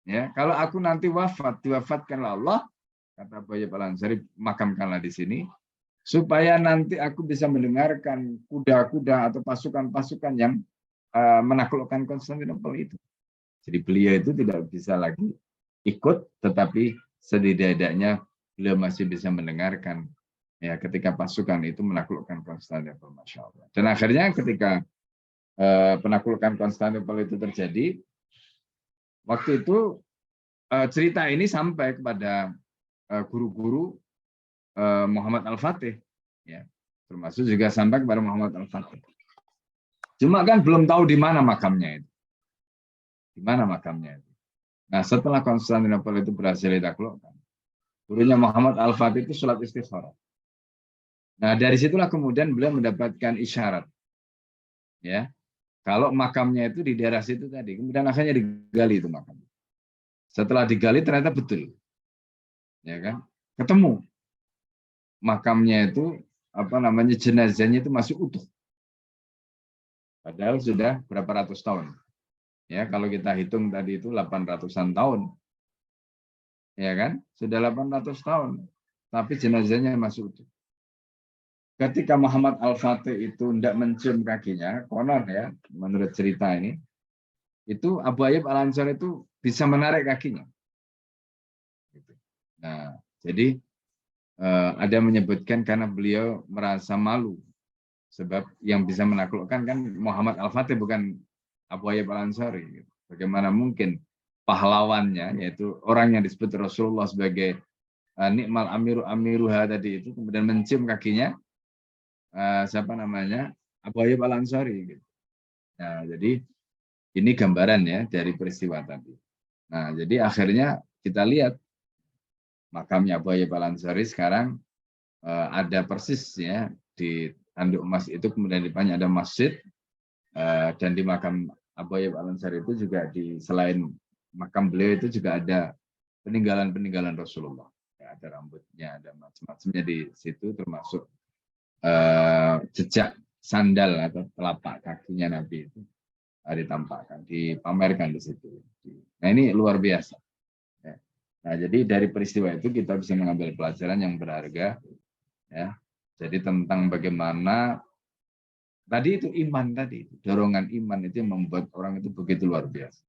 Ya, kalau aku nanti wafat, diwafatkanlah Allah, kata Abu Ayyub Al-Ansari, makamkanlah di sini, supaya nanti aku bisa mendengarkan kuda-kuda atau pasukan-pasukan yang menaklukkan Konstantinopel itu. Jadi beliau itu tidak bisa lagi ikut, tetapi setidaknya beliau masih bisa mendengarkan ya ketika pasukan itu menaklukkan Konstantinopel, Masya Allah. Dan akhirnya ketika penaklukan Konstantinopel itu terjadi, waktu itu cerita ini sampai kepada guru-guru Muhammad Al-Fatih, ya, termasuk juga sampai kepada Muhammad Al-Fatih. Cuma kan belum tahu di mana makamnya itu. Di mana makamnya itu. Nah, setelah Konstantinopel itu berhasil ditaklukkan, gurunya Muhammad Al-Fatih itu sholat istikharah. Nah, dari situlah kemudian beliau mendapatkan isyarat. Ya, kalau makamnya itu di daerah situ tadi, kemudian akhirnya digali itu makamnya. Setelah digali ternyata betul. Ya kan? Ketemu makamnya itu jenazahnya itu masih utuh. Padahal sudah berapa ratus tahun. Ya, kalau kita hitung tadi itu 800-an tahun. Ya kan? Sudah 800 tahun. Tapi jenazahnya masih utuh. Ketika Muhammad Al-Fatih itu tidak mencium kakinya, konon ya, menurut cerita ini, itu Abu Ayyub Al-Ansari itu bisa menarik kakinya. Nah, jadi ada yang menyebutkan karena beliau merasa malu. Sebab yang bisa menaklukkan kan Muhammad Al-Fatih, bukan Abu Ayyub Al-Ansari. Bagaimana mungkin pahlawannya, yaitu orang yang disebut Rasulullah sebagai nikmal amiruha tadi itu, kemudian mencium kakinya Abu Ayyub Al-Ansari. Gitu. Nah, jadi ini gambaran ya dari peristiwa tadi. Nah, jadi akhirnya kita lihat makamnya Abu Ayyub Al-Ansari sekarang ada persis ya di Tanduk Emas itu, kemudian di depannya ada masjid, dan di makam Abu Ayyub Al-Ansari itu juga selain makam beliau itu juga ada peninggalan-peninggalan Rasulullah. Ya, ada rambutnya, ada macam-macamnya di situ, termasuk jejak sandal atau telapak kakinya Nabi itu ditampakkan, dipamerkan di situ. Nah, ini luar biasa. Ya. Nah, jadi dari peristiwa itu kita bisa mengambil pelajaran yang berharga. Ya. Jadi tentang bagaimana tadi itu iman tadi, dorongan iman itu yang membuat orang itu begitu luar biasa.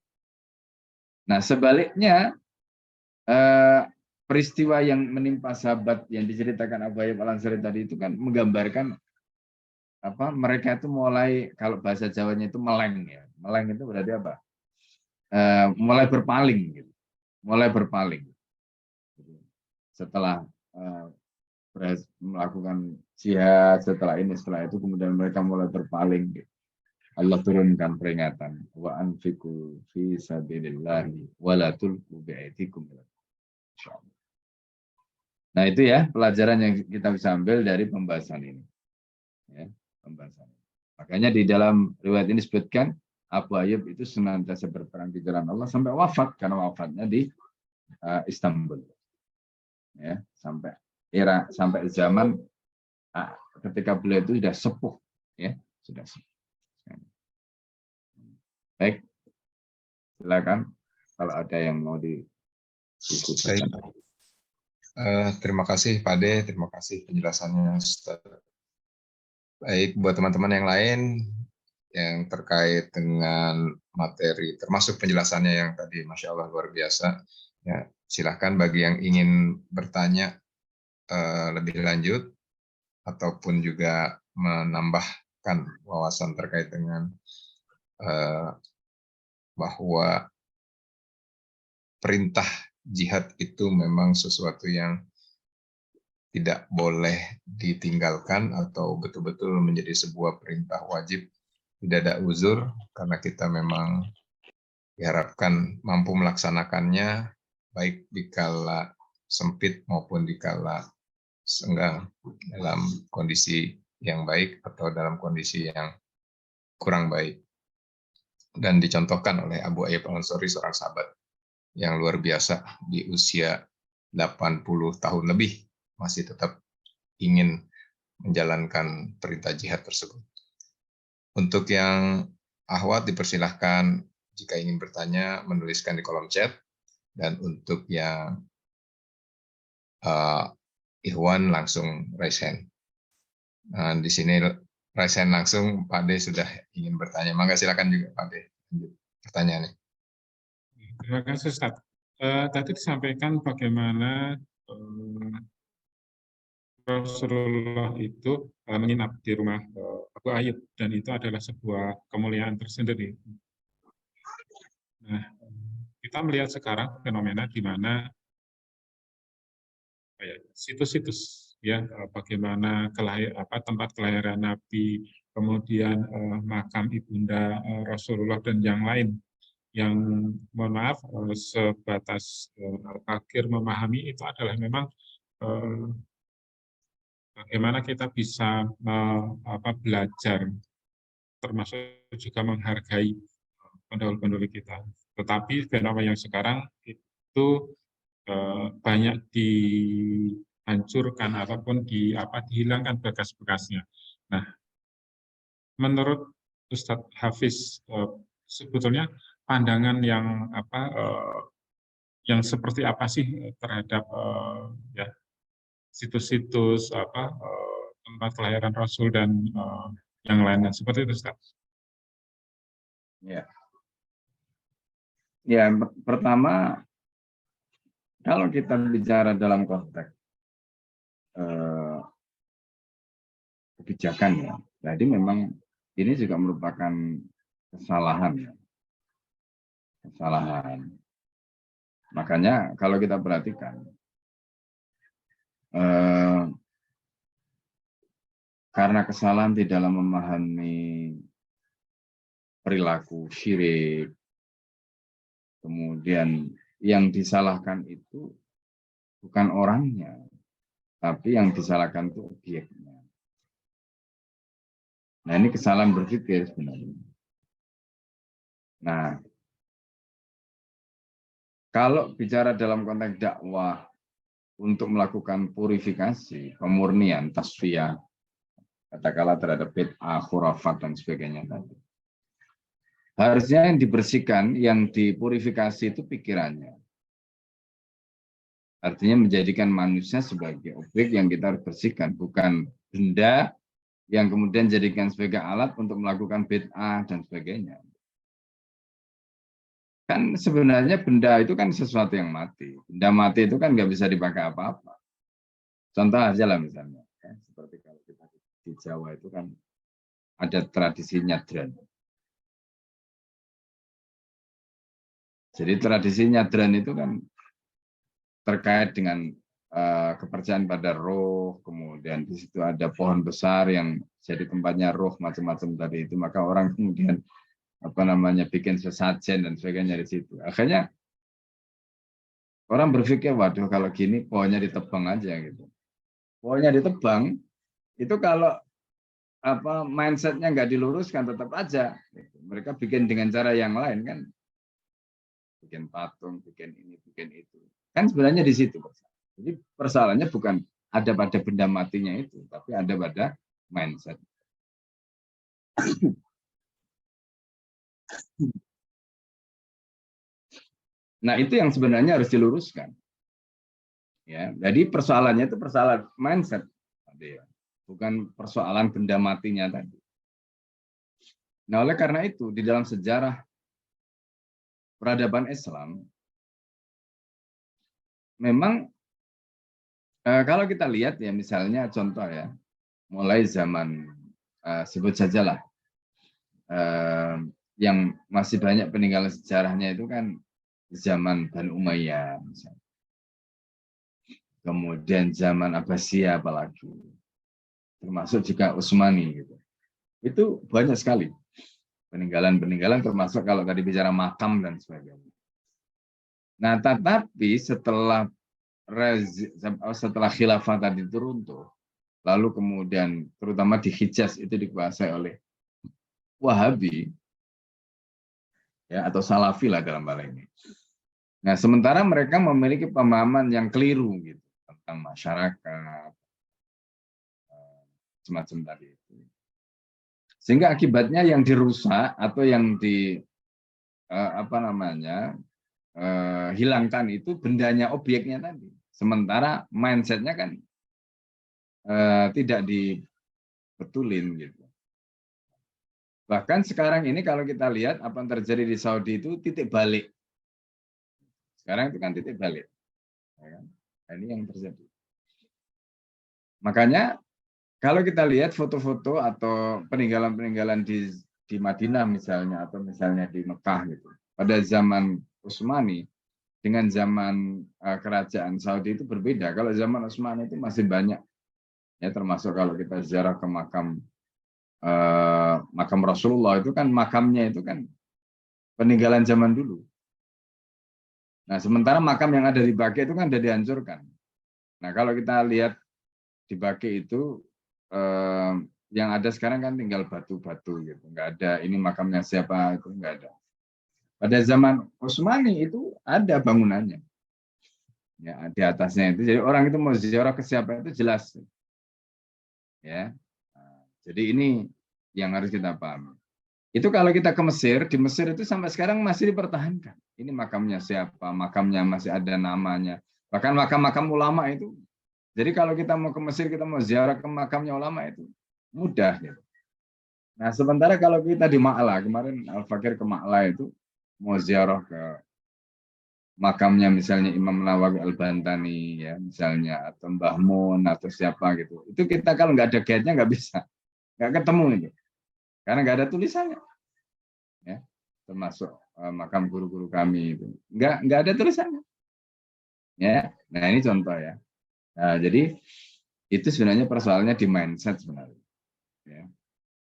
Nah, sebaliknya peristiwa yang menimpa sahabat yang diceritakan Abu Ayyub Al-Ansari tadi itu kan menggambarkan mereka itu mulai, kalau bahasa Jawanya itu meleng ya. Meleng itu berarti apa? Mulai berpaling gitu. Mulai berpaling. Setelah melakukan jihad, setelah itu kemudian mereka mulai berpaling. Gitu. Allah turunkan peringatan, wa anfiqu fi sabilillahi wa la tulqu bi'aidikum. Nah, itu ya pelajaran yang kita bisa ambil dari pembahasan ini. Ya, pembahasan. Makanya di dalam riwayat ini disebutkan Abu Ayyub itu senantiasa berperang di jalan Allah sampai wafat, karena wafatnya di Istanbul. Ya, sampai zaman ketika beliau itu sudah sepuh, ya, sudah sepuh. Baik, silakan kalau ada yang mau didiskusikan. Terima kasih Pak De, terima kasih penjelasannya. Baik, buat teman-teman yang lain yang terkait dengan materi, termasuk penjelasannya yang tadi, Masya Allah luar biasa. Ya, silahkan bagi yang ingin bertanya lebih lanjut ataupun juga menambahkan wawasan terkait dengan bahwa perintah jihad itu memang sesuatu yang tidak boleh ditinggalkan atau betul-betul menjadi sebuah perintah wajib, tidak ada uzur, karena kita memang diharapkan mampu melaksanakannya baik dikala sempit maupun dikala senggang, dalam kondisi yang baik atau dalam kondisi yang kurang baik. Dan dicontohkan oleh Abu Ayyub Al-Ansari, seorang sahabat yang luar biasa di usia 80 tahun lebih masih tetap ingin menjalankan perintah jihad tersebut. Untuk yang akhwat dipersilahkan jika ingin bertanya menuliskan di kolom chat Dan untuk yang Ikhwan langsung raise hand. Di sini raise hand langsung, Pak D sudah ingin bertanya. Mangga silakan juga Pak D, lanjut pertanyaannya. Terima kasih Ustaz. Tadi disampaikan bagaimana Rasulullah itu menginap di rumah Abu Ayyub, dan itu adalah sebuah kemuliaan tersendiri. Nah, kita melihat sekarang fenomena di mana situs-situs ya, bagaimana tempat kelahiran Nabi, kemudian makam ibunda Rasulullah dan yang lain, yang mohon maaf sebatas Al-Fakir memahami itu adalah memang bagaimana kita bisa belajar, termasuk juga menghargai pendahulu-pendahulu kita. Tetapi fenomena yang sekarang itu banyak dihancurkan ataupun dihilangkan bekas-bekasnya. Nah, menurut Ustadz Hafiz, sebetulnya pandangan yang seperti apa sih terhadap situs-situs tempat kelahiran Rasul dan yang lainnya, seperti itu Ustaz? Ya, pertama kalau kita bicara dalam konteks kebijakan ya, jadi memang ini juga merupakan kesalahan ya. Kesalahan. Makanya kalau kita perhatikan karena kesalahan di dalam memahami perilaku syirik, kemudian yang disalahkan itu bukan orangnya, tapi yang disalahkan itu objeknya. Nah, ini kesalahan berpikir sebenarnya. Nah, kalau bicara dalam konteks dakwah untuk melakukan purifikasi, pemurnian, tasfiyah, katakanlah terhadap bid'ah, khurafat dan sebagainya tadi. Harusnya yang dibersihkan, yang dipurifikasi itu pikirannya. Artinya menjadikan manusia sebagai objek yang kita harus bersihkan, bukan benda yang kemudian jadikan sebagai alat untuk melakukan bid'ah dan sebagainya. Kan sebenarnya benda itu kan sesuatu yang mati. Benda mati itu kan nggak bisa dipakai apa-apa. Contoh aja lah misalnya, seperti kalau kita di Jawa itu kan ada tradisi nyadran. Jadi tradisi nyadran itu kan terkait dengan kepercayaan pada roh, kemudian di situ ada pohon besar yang jadi tempatnya roh macam-macam tadi itu, maka orang kemudian bikin sesajen dan sebagainya di situ. Akhirnya orang berpikir, waduh kalau gini pohonnya ditebang aja gitu. Pohonnya ditebang itu kalau mindsetnya nggak diluruskan tetap aja. Gitu. Mereka bikin dengan cara yang lain kan, bikin patung, bikin ini, bikin itu. Kan sebenarnya di situ. Jadi persoalannya bukan ada pada benda matinya itu, tapi ada pada mindset. Nah, itu yang sebenarnya harus diluruskan. Ya, jadi persoalannya itu persoalan mindset, bukan persoalan benda matinya tadi. Nah, oleh karena itu di dalam sejarah peradaban Islam, memang kalau kita lihat ya misalnya contoh ya, mulai zaman sebut sajalah yang masih banyak peninggalan sejarahnya itu kan zaman Banu Umayyah misalnya. Kemudian zaman Abbasiyah apalagi, termasuk juga Utsmani gitu. Itu banyak sekali peninggalan-peninggalan, termasuk kalau tadi bicara makam dan sebagainya. Nah, tetapi setelah khilafah tadi itu runtuh, lalu kemudian terutama di Hijaz itu dikuasai oleh Wahabi, ya, atau Salafi lah dalam hal ini. Nah, sementara mereka memiliki pemahaman yang keliru gitu tentang masyarakat, semacam tadi itu. Sehingga akibatnya yang dirusak atau yang hilangkan itu bendanya, objeknya tadi. Sementara mindsetnya kan tidak dibetulin gitu. Bahkan sekarang ini kalau kita lihat apa yang terjadi di Saudi itu titik balik. Sekarang itu kan titik balik. Ya kan? Nah, ini yang terjadi. Makanya kalau kita lihat foto-foto atau peninggalan-peninggalan di Madinah misalnya, atau misalnya di Mekah gitu, pada zaman Utsmani dengan zaman kerajaan Saudi itu berbeda. Kalau zaman Utsmani itu masih banyak, ya termasuk kalau kita ziarah ke makam Rasulullah itu kan makamnya itu kan peninggalan zaman dulu. Nah sementara makam yang ada di Baqi itu kan sudah dihancurkan. Nah kalau kita lihat di Baqi itu yang ada sekarang kan tinggal batu-batu gitu, nggak ada ini makamnya siapa, itu nggak ada. Pada zaman Utsmani itu ada bangunannya, ya di atasnya itu. Jadi orang itu mau ziarah ke siapa itu jelas, ya. Nah, jadi ini yang harus kita pahami. Itu kalau kita ke Mesir, di Mesir itu sampai sekarang masih dipertahankan. Ini makamnya siapa, makamnya masih ada namanya. Bahkan makam-makam ulama itu. Jadi kalau kita mau ke Mesir, kita mau ziarah ke makamnya ulama itu mudah. Gitu. Nah sementara kalau kita di Ma'la, kemarin Al-Fakir ke Ma'la itu mau ziarah ke makamnya misalnya Imam Nawawi Al-Bantani, ya misalnya, atau Mbah Mun, atau siapa gitu. Itu kita kalau nggak ada guide-nya nggak bisa, nggak ketemu itu. Karena nggak ada tulisannya. Ya, termasuk makam guru-guru kami itu. Nggak ada tulisannya. Ya, nah ini contoh ya. Nah, jadi itu sebenarnya persoalannya di mindset sebenarnya. Ya.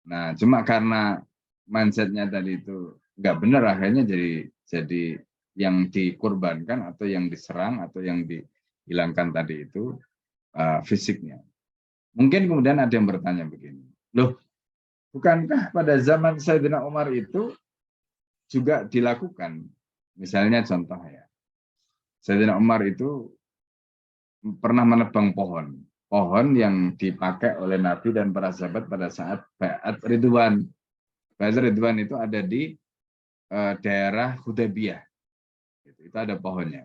Nah, cuma karena mindsetnya tadi itu nggak benar, akhirnya jadi yang dikorbankan atau yang diserang atau yang dihilangkan tadi itu fisiknya. Mungkin kemudian ada yang bertanya begini, loh, bukankah pada zaman Sayyidina Umar itu juga dilakukan? Misalnya contoh ya, Sayyidina Umar itu pernah menebang pohon yang dipakai oleh Nabi dan para sahabat pada saat Bai'at Ridwan. Bai'at Ridwan itu ada di daerah Hudaybiyah. Itu ada pohonnya.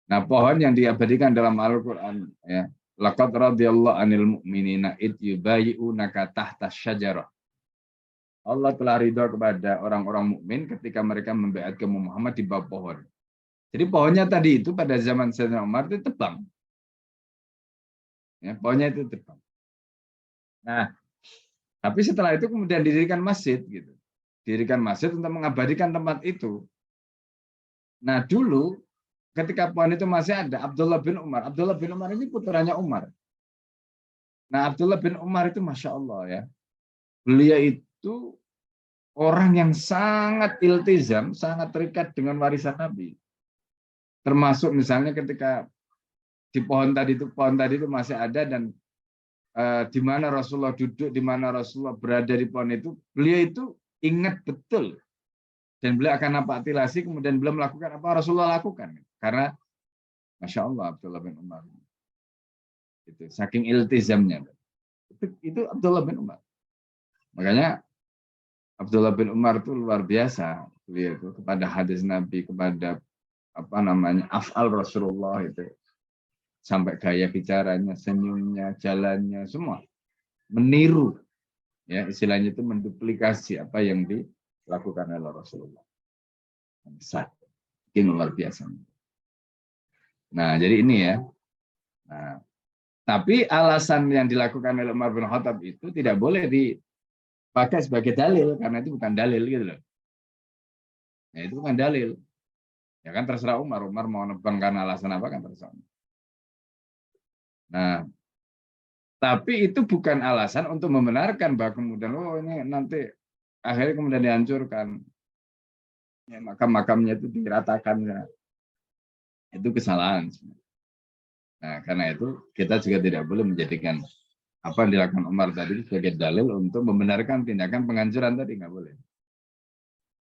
Nah, pohon yang diabadikan dalam Al-Qur'an ya, laqad radhiyallahu 'anil mu'minina id yubayyi'unaka tahta syajarah. Allah telah ridha kepada orang-orang mukmin ketika mereka membaiat kamu Muhammad di bawah pohon. Jadi pohonnya tadi itu pada zaman Sayyidina Umar itu tebang. Ya, pohonnya itu tebang. Nah, tapi setelah itu kemudian didirikan masjid gitu. Didirikan masjid untuk mengabadikan tempat itu. Nah, dulu ketika pohon itu masih ada, Abdullah bin Umar. Abdullah bin Umar ini putranya Umar. Nah, Abdullah bin Umar itu Masya Allah ya. Beliau itu orang yang sangat iltizam, sangat terikat dengan warisan Nabi. Termasuk misalnya ketika di pohon tadi itu masih ada dan di mana Rasulullah duduk, di mana Rasulullah berada di pohon itu, beliau itu ingat betul. Dan beliau akan napatilasi, kemudian beliau melakukan apa Rasulullah lakukan. Karena Masya Allah Abdullah bin Umar. Itu, saking iltizamnya. Itu Abdullah bin Umar. Makanya Abdullah bin Umar itu luar biasa. Beliau itu kepada hadis Nabi, kepada af'al Rasulullah itu. Sampai gaya bicaranya, senyumnya, jalannya, semua. Meniru. Ya, istilahnya itu menduplikasi apa yang dilakukan oleh Rasulullah. Besar. Ini luar biasa. Nah, jadi ini ya. Nah, tapi alasan yang dilakukan oleh Umar bin Khattab itu tidak boleh dipakai sebagai dalil, karena itu bukan dalil gitu loh. Nah, itu bukan dalil. Ya kan terserah Umar mau nebang karena alasan apa kan terserah. Nah, tapi itu bukan alasan untuk membenarkan bahwa kemudian ini nanti akhirnya kemudian dihancurkan. Ya, makam-makamnya itu diratakan. Ya. Itu kesalahan. Nah, karena itu kita juga tidak boleh menjadikan apa yang dilakukan Umar tadi sebagai dalil untuk membenarkan tindakan penghancuran tadi, nggak boleh.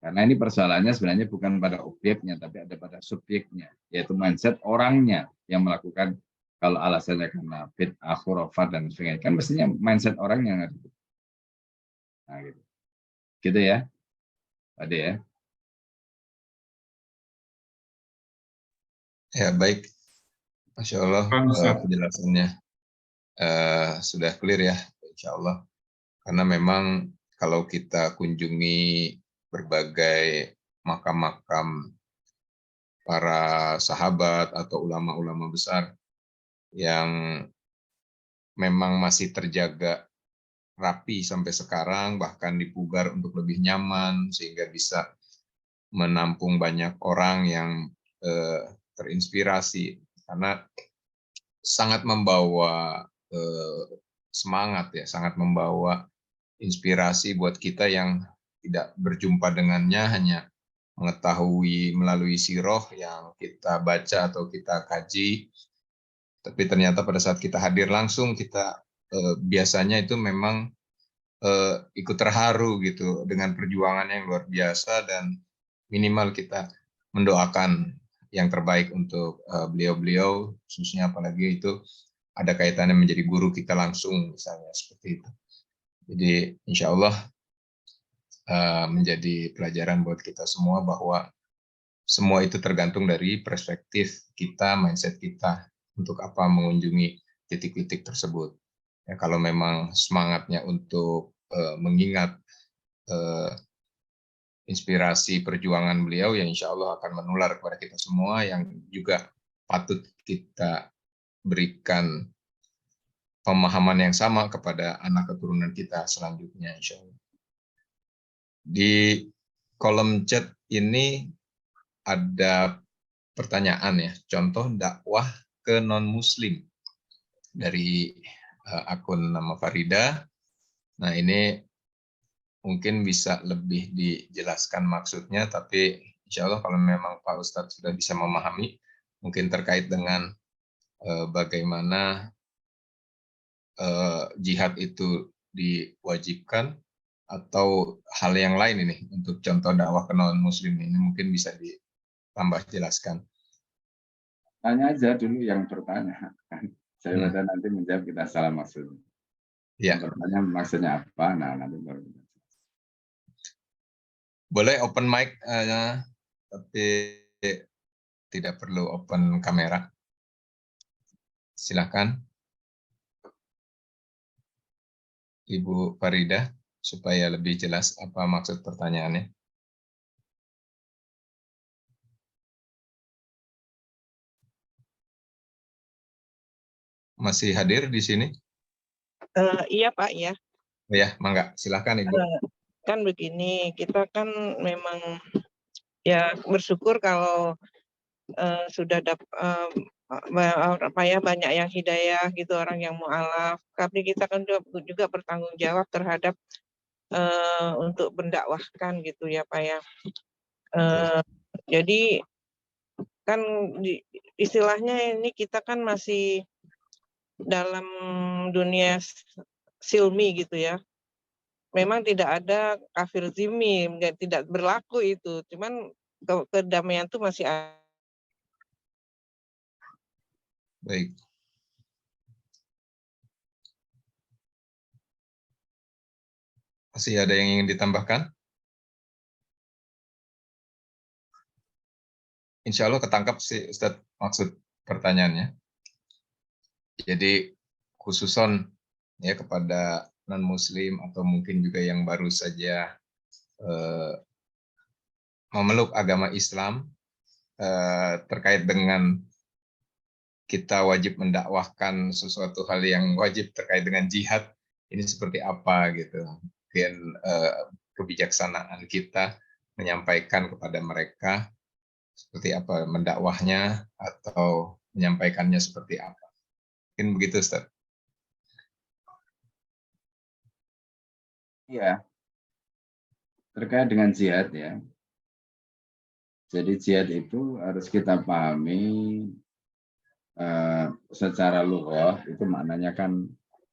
Karena ini persoalannya sebenarnya bukan pada objeknya, tapi ada pada subjeknya, yaitu mindset orangnya yang melakukan. Kalau alasannya karena bid'ah, khurafat dan sebagainya, kan mestinya mindset orang yang ada. Nah, gitu ya, Pak De ya. Ya, baik. Masya Allah, penjelasannya sudah clear ya, insya Allah. Karena memang kalau kita kunjungi berbagai makam-makam para sahabat atau ulama-ulama besar yang memang masih terjaga rapi sampai sekarang, bahkan dipugar untuk lebih nyaman, sehingga bisa menampung banyak orang yang terinspirasi, karena sangat membawa semangat ya, sangat membawa inspirasi buat kita yang tidak berjumpa dengannya, hanya mengetahui melalui siroh yang kita baca atau kita kaji, tapi ternyata pada saat kita hadir langsung, kita biasanya itu memang ikut terharu gitu dengan perjuangan yang luar biasa, dan minimal kita mendoakan yang terbaik untuk beliau-beliau, khususnya apalagi itu ada kaitannya menjadi guru kita langsung, misalnya seperti itu. Jadi insya Allah menjadi pelajaran buat kita semua bahwa semua itu tergantung dari perspektif kita, mindset kita untuk apa mengunjungi titik-titik tersebut. Ya, kalau memang semangatnya untuk mengingat inspirasi perjuangan beliau, ya insya Allah akan menular kepada kita semua, yang juga patut kita berikan pemahaman yang sama kepada anak keturunan kita selanjutnya, insya Allah. Di kolom chat ini ada pertanyaan ya, contoh dakwah ke non-muslim dari akun nama Farida. Nah, ini mungkin bisa lebih dijelaskan maksudnya, tapi insya Allah kalau memang Pak Ustadz sudah bisa memahami, mungkin terkait dengan bagaimana jihad itu diwajibkan, atau hal yang lain ini untuk contoh dakwah ke non-muslim ini, mungkin bisa ditambah jelaskan. Tanya aja dulu yang bertanya. Saya nanti menjawab, kita salah maksud. Ya. Bertanya maksudnya apa? Nah, nanti baru. Boleh open mic, tapi tidak perlu open kamera. Silakan, Ibu Farida, supaya lebih jelas apa maksud pertanyaannya. Masih hadir di sini? Iya Pak, ya. Ya, mangga, silakan Ibu. Kan begini, kita kan memang ya bersyukur kalau sudah banyak yang hidayah gitu, orang yang mu'alaf. Tapi kita kan juga bertanggung jawab terhadap untuk mendakwahkan gitu ya Pak ya. Jadi kan istilahnya ini kita kan masih dalam dunia silmi gitu ya. Memang tidak ada kafir zimmi, tidak berlaku itu. Cuman kedamaian itu masih ada. Baik. Masih ada yang ingin ditambahkan? Insya Allah ketangkap sih Ustadz maksud pertanyaannya. Jadi khususon ya kepada non-muslim atau mungkin juga yang baru saja memeluk agama Islam, terkait dengan kita wajib mendakwahkan sesuatu hal yang wajib terkait dengan jihad, ini seperti apa gitu. Mungkin kebijaksanaan kita menyampaikan kepada mereka seperti apa mendakwahnya, atau menyampaikannya seperti apa. Mungkin begitu Ustaz. Iya, terkait dengan jihad ya. Jadi jihad itu harus kita pahami secara lughah, itu maknanya kan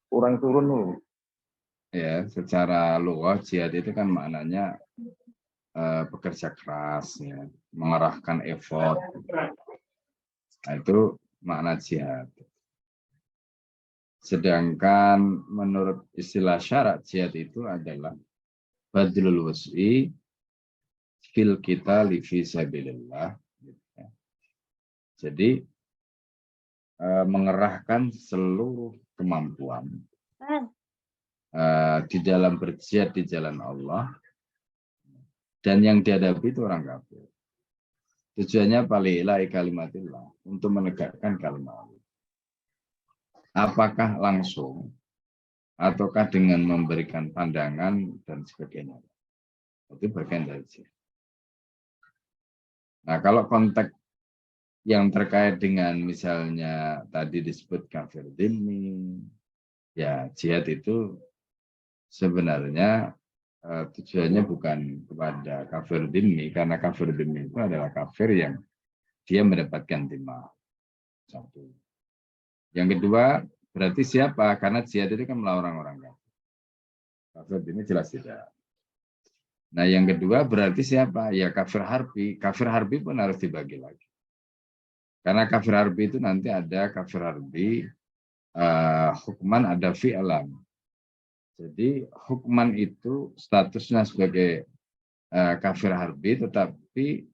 kurang turun dulu. Ya, secara lughah jihad itu kan maknanya bekerja keras, ya, mengerahkan effort. Nah, itu makna jihad. Sedangkan menurut istilah syarat jihad itu adalah badlul wus'i fil kita li fi sabilillah. Jadi mengerahkan seluruh kemampuan di dalam berjihad di jalan Allah, dan yang dihadapi itu orang kafir. Tujuannya palilai kalimatillah, untuk menegakkan kalimat Allah. Apakah langsung ataukah dengan memberikan pandangan dan sebagainya, itu bagian dari jihad. Nah, kalau konteks yang terkait dengan misalnya tadi disebut kafir dhimmi, ya jihad itu sebenarnya tujuannya bukan kepada kafir dhimmi, karena kafir dhimmi itu adalah kafir yang dia mendapatkan timah. Satu. Yang kedua, berarti siapa? Karena jihad itu kan melawan orang-orang kafir. Kafir dhimmi jelas tidak. Nah, yang kedua berarti siapa? Ya kafir harbi. Kafir harbi pun harus dibagi lagi. Karena kafir harbi itu nanti ada kafir harbi hukman, ada fi'lan. Jadi hukman itu statusnya sebagai kafir harbi, tetapi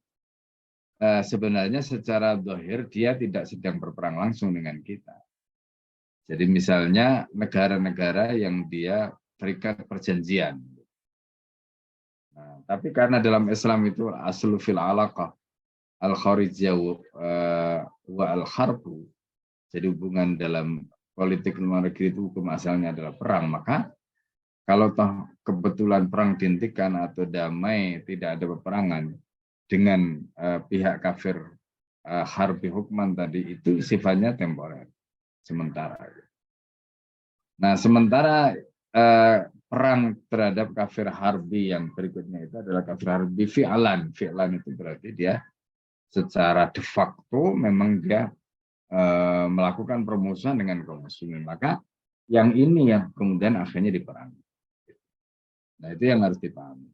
sebenarnya secara zahir dia tidak sedang berperang langsung dengan kita. Jadi misalnya negara-negara yang dia terikat perjanjian. Nah, tapi karena dalam Islam itu aslu fil alaqah al-kharijiyah wa al-harbu. Jadi hubungan dalam politik luar negeri itu hukum asalnya adalah perang. Maka kalau toh kebetulan perang dihentikan atau damai, tidak ada peperangan dengan pihak kafir harbi hukman tadi, itu sifatnya temporer, sementara. Nah, sementara perang terhadap kafir harbi yang berikutnya itu adalah kafir harbi fi'lan. Fi'lan itu berarti dia secara de facto memang dia melakukan permusuhan dengan kaum muslimin. Maka yang ini yang kemudian akhirnya diperangi. Nah, itu yang harus dipahami.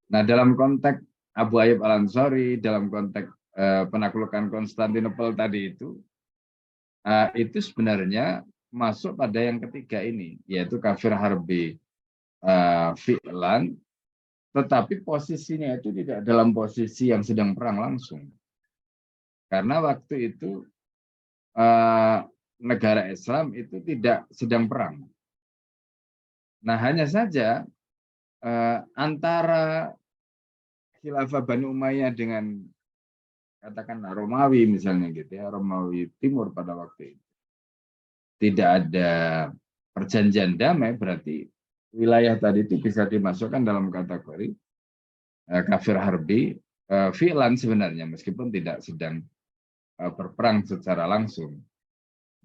Nah, dalam konteks Abu Ayyub Al-Ansari, dalam konteks penaklukan Konstantinopel tadi itu sebenarnya masuk pada yang ketiga ini, yaitu kafir harbi fi'lan, tetapi posisinya itu tidak dalam posisi yang sedang perang langsung. Karena waktu itu negara Islam itu tidak sedang perang. Nah, hanya saja antara khilafah Bani Umayyah dengan katakanlah Romawi misalnya gitu ya, Romawi Timur pada waktu itu tidak ada perjanjian damai, berarti wilayah tadi itu bisa dimasukkan dalam kategori kafir harbi fi'lan sebenarnya, meskipun tidak sedang berperang secara langsung.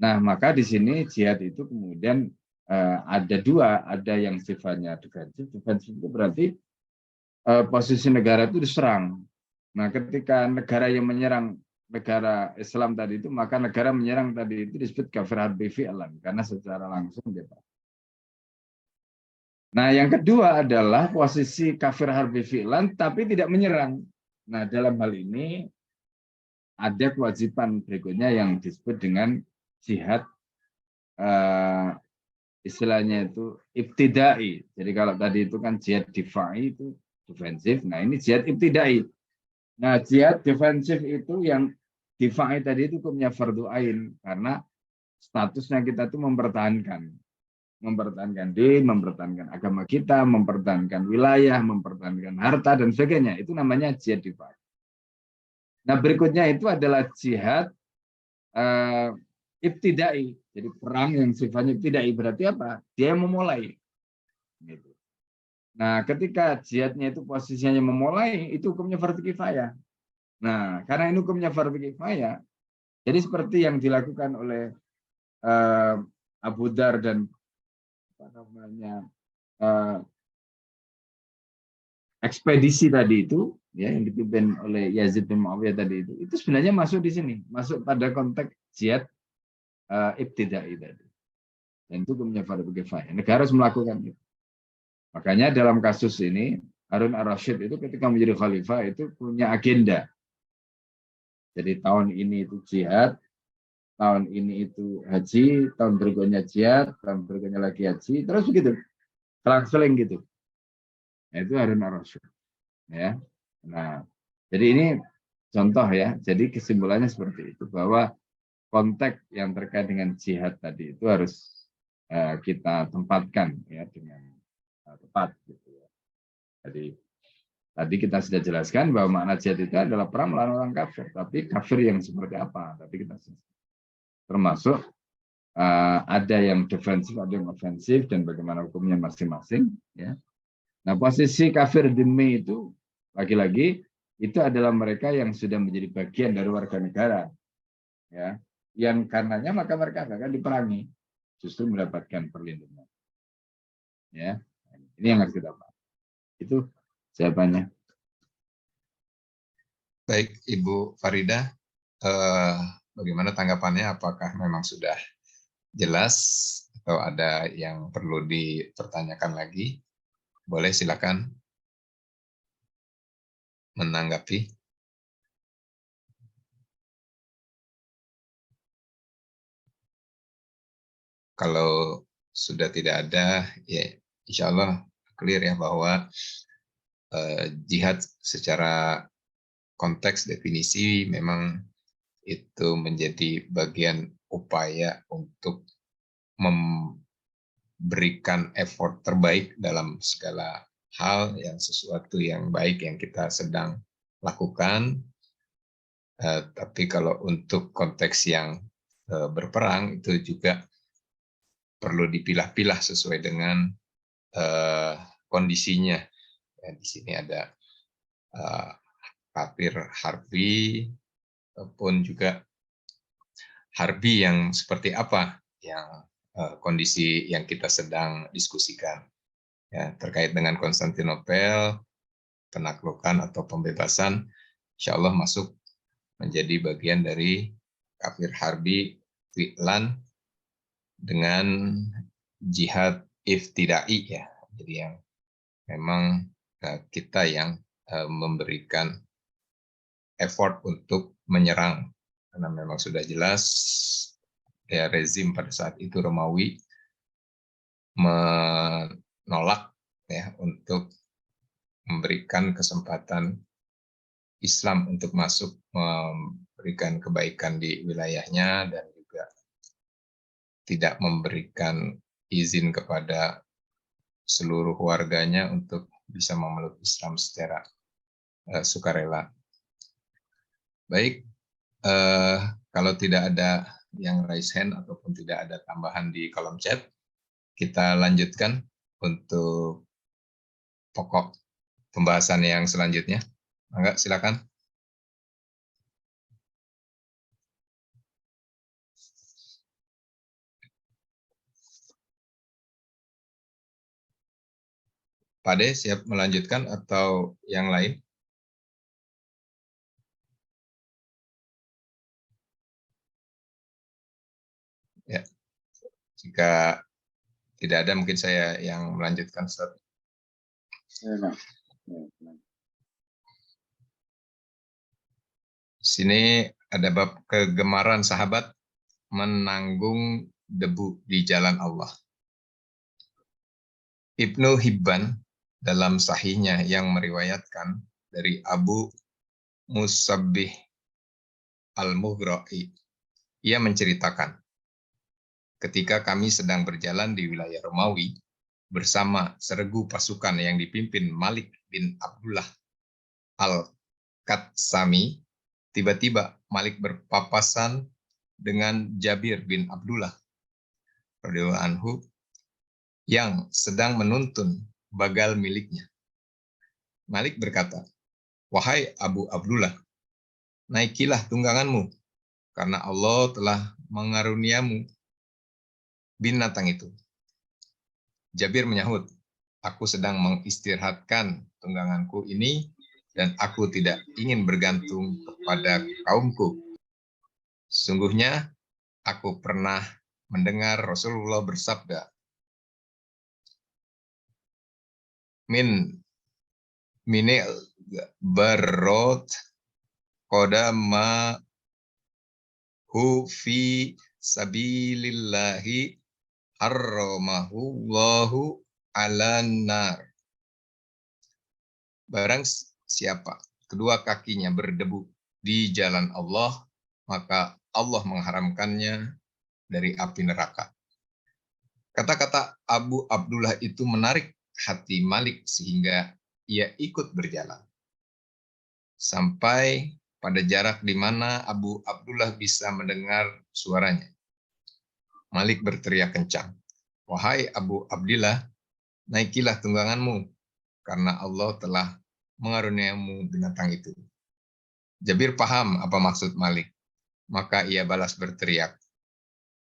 Nah, maka di sini jihad itu kemudian ada dua, ada yang sifatnya defensif. Defensif itu berarti posisi negara itu diserang. Nah, ketika negara yang menyerang negara Islam tadi itu, maka negara menyerang tadi itu disebut kafir harbi fi'lan, karena secara langsung dia. Nah, yang kedua adalah posisi kafir harbi fi'lan tapi tidak menyerang. Nah, dalam hal ini ada kewajiban berikutnya yang disebut dengan jihad istilahnya itu ibtidai. Jadi kalau tadi itu kan jihad difai itu defensif. Nah, ini jihad ibtidai. Nah, jihad defensif itu yang difai tadi itu hukumnya fardu ain, karena statusnya kita itu mempertahankan diri, mempertahankan agama kita, mempertahankan wilayah, mempertahankan harta dan sebagainya. Itu namanya jihad difai. Nah, berikutnya itu adalah jihad ibtidai. Jadi perang yang sifatnya ibtidai berarti apa? Dia memulai. Gitu. Nah, ketika jihadnya itu posisinya memulai, itu hukumnya fardu kifayah. Nah, karena ini hukumnya fardu kifayah, jadi seperti yang dilakukan oleh Abu Dar dan ekspedisi tadi itu, ya, yang dipimpin oleh Yazid bin Muawiyah tadi itu sebenarnya masuk di sini, masuk pada konteks jihad ibtidai tadi. Dan itu hukumnya fardu kifayah. Negara harus melakukan itu. Makanya dalam kasus ini Harun ar-Rasyid itu ketika menjadi khalifah itu punya agenda. Jadi tahun ini itu jihad, tahun ini itu haji, tahun berikutnya jihad, tahun berikutnya lagi haji, terus begitu, selang-seling gitu. Nah, itu Harun ar-Rasyid. Ya. Nah, jadi ini contoh ya. Jadi kesimpulannya seperti itu, bahwa konteks yang terkait dengan jihad tadi itu harus kita tempatkan ya dengan tepat gitu ya. Jadi tadi kita sudah jelaskan bahwa makna jihad itu adalah perang melawan orang kafir, tapi kafir yang seperti apa? Tadi kita termasuk ada yang defensif, ada yang ofensif, dan bagaimana hukumnya masing-masing. Ya. Nah, posisi kafir dhimmi itu lagi-lagi itu adalah mereka yang sudah menjadi bagian dari warga negara, ya, yang karenanya maka mereka akan diperangi, justru mendapatkan perlindungan. Ya, ini yang harus kita pahami. Itu jawabannya. Baik, Ibu Farida, bagaimana tanggapannya? Apakah memang sudah jelas atau ada yang perlu dipertanyakan lagi? Boleh, silakan menanggapi. Kalau sudah tidak ada, ya insya Allah clear ya bahwa jihad secara konteks definisi memang itu menjadi bagian upaya untuk memberikan effort terbaik dalam segala hal, yang sesuatu yang baik yang kita sedang lakukan. Tapi kalau untuk konteks yang berperang itu juga perlu dipilah-pilah sesuai dengan kondisinya. Ya, di sini ada kafir harbi pun juga harbi yang seperti apa yang kondisi yang kita sedang diskusikan. Ya, terkait dengan Konstantinopel, penaklukan atau pembebasan, insya Allah masuk menjadi bagian dari kafir harbi fi'lan dengan jihad iftidai ya. Jadi yang memang kita yang memberikan effort untuk menyerang, karena memang sudah jelas ya rezim pada saat itu Romawi menolak ya untuk memberikan kesempatan Islam untuk masuk memberikan kebaikan di wilayahnya, dan juga tidak memberikan izin kepada seluruh warganya untuk bisa memeluk Islam secara sukarela. Baik, kalau tidak ada yang raise hand ataupun tidak ada tambahan di kolom chat, kita lanjutkan untuk pokok pembahasan yang selanjutnya. Mangga, silakan. Pak De, siap melanjutkan atau yang lain? Ya, jika tidak ada mungkin saya yang melanjutkan, Ustaz. Sini ada bab kegemaran sahabat menanggung debu di jalan Allah. Ibnu Hibban dalam sahihnya yang meriwayatkan dari Abu Musabbih Al-Mughra'i, ia menceritakan, ketika kami sedang berjalan di wilayah Romawi bersama seregu pasukan yang dipimpin Malik bin Abdullah Al-Qatsami, tiba-tiba Malik berpapasan dengan Jabir bin Abdullah radhiyallahu anhu yang sedang menuntun bagal miliknya. Malik berkata, "Wahai Abu Abdullah, naikilah tungganganmu, karena Allah telah mengaruniamu binatang itu." Jabir menyahut, "Aku sedang mengistirahatkan tungganganku ini, dan aku tidak ingin bergantung kepada kaumku. Sungguhnya aku pernah mendengar Rasulullah bersabda, Mine barot qadama hu fi sabilillahi harramahullahu alan nar." Barang siapa kedua kakinya berdebu di jalan Allah, maka Allah mengharamkannya dari api neraka. Kata-kata Abu Abdullah itu menarik hati Malik sehingga ia ikut berjalan. Sampai pada jarak di mana Abu Abdullah bisa mendengar suaranya. Malik berteriak kencang, "Wahai Abu Abdillah, naikilah tungganganmu, karena Allah telah mengaruniamu binatang itu." Jabir paham apa maksud Malik, maka ia balas berteriak,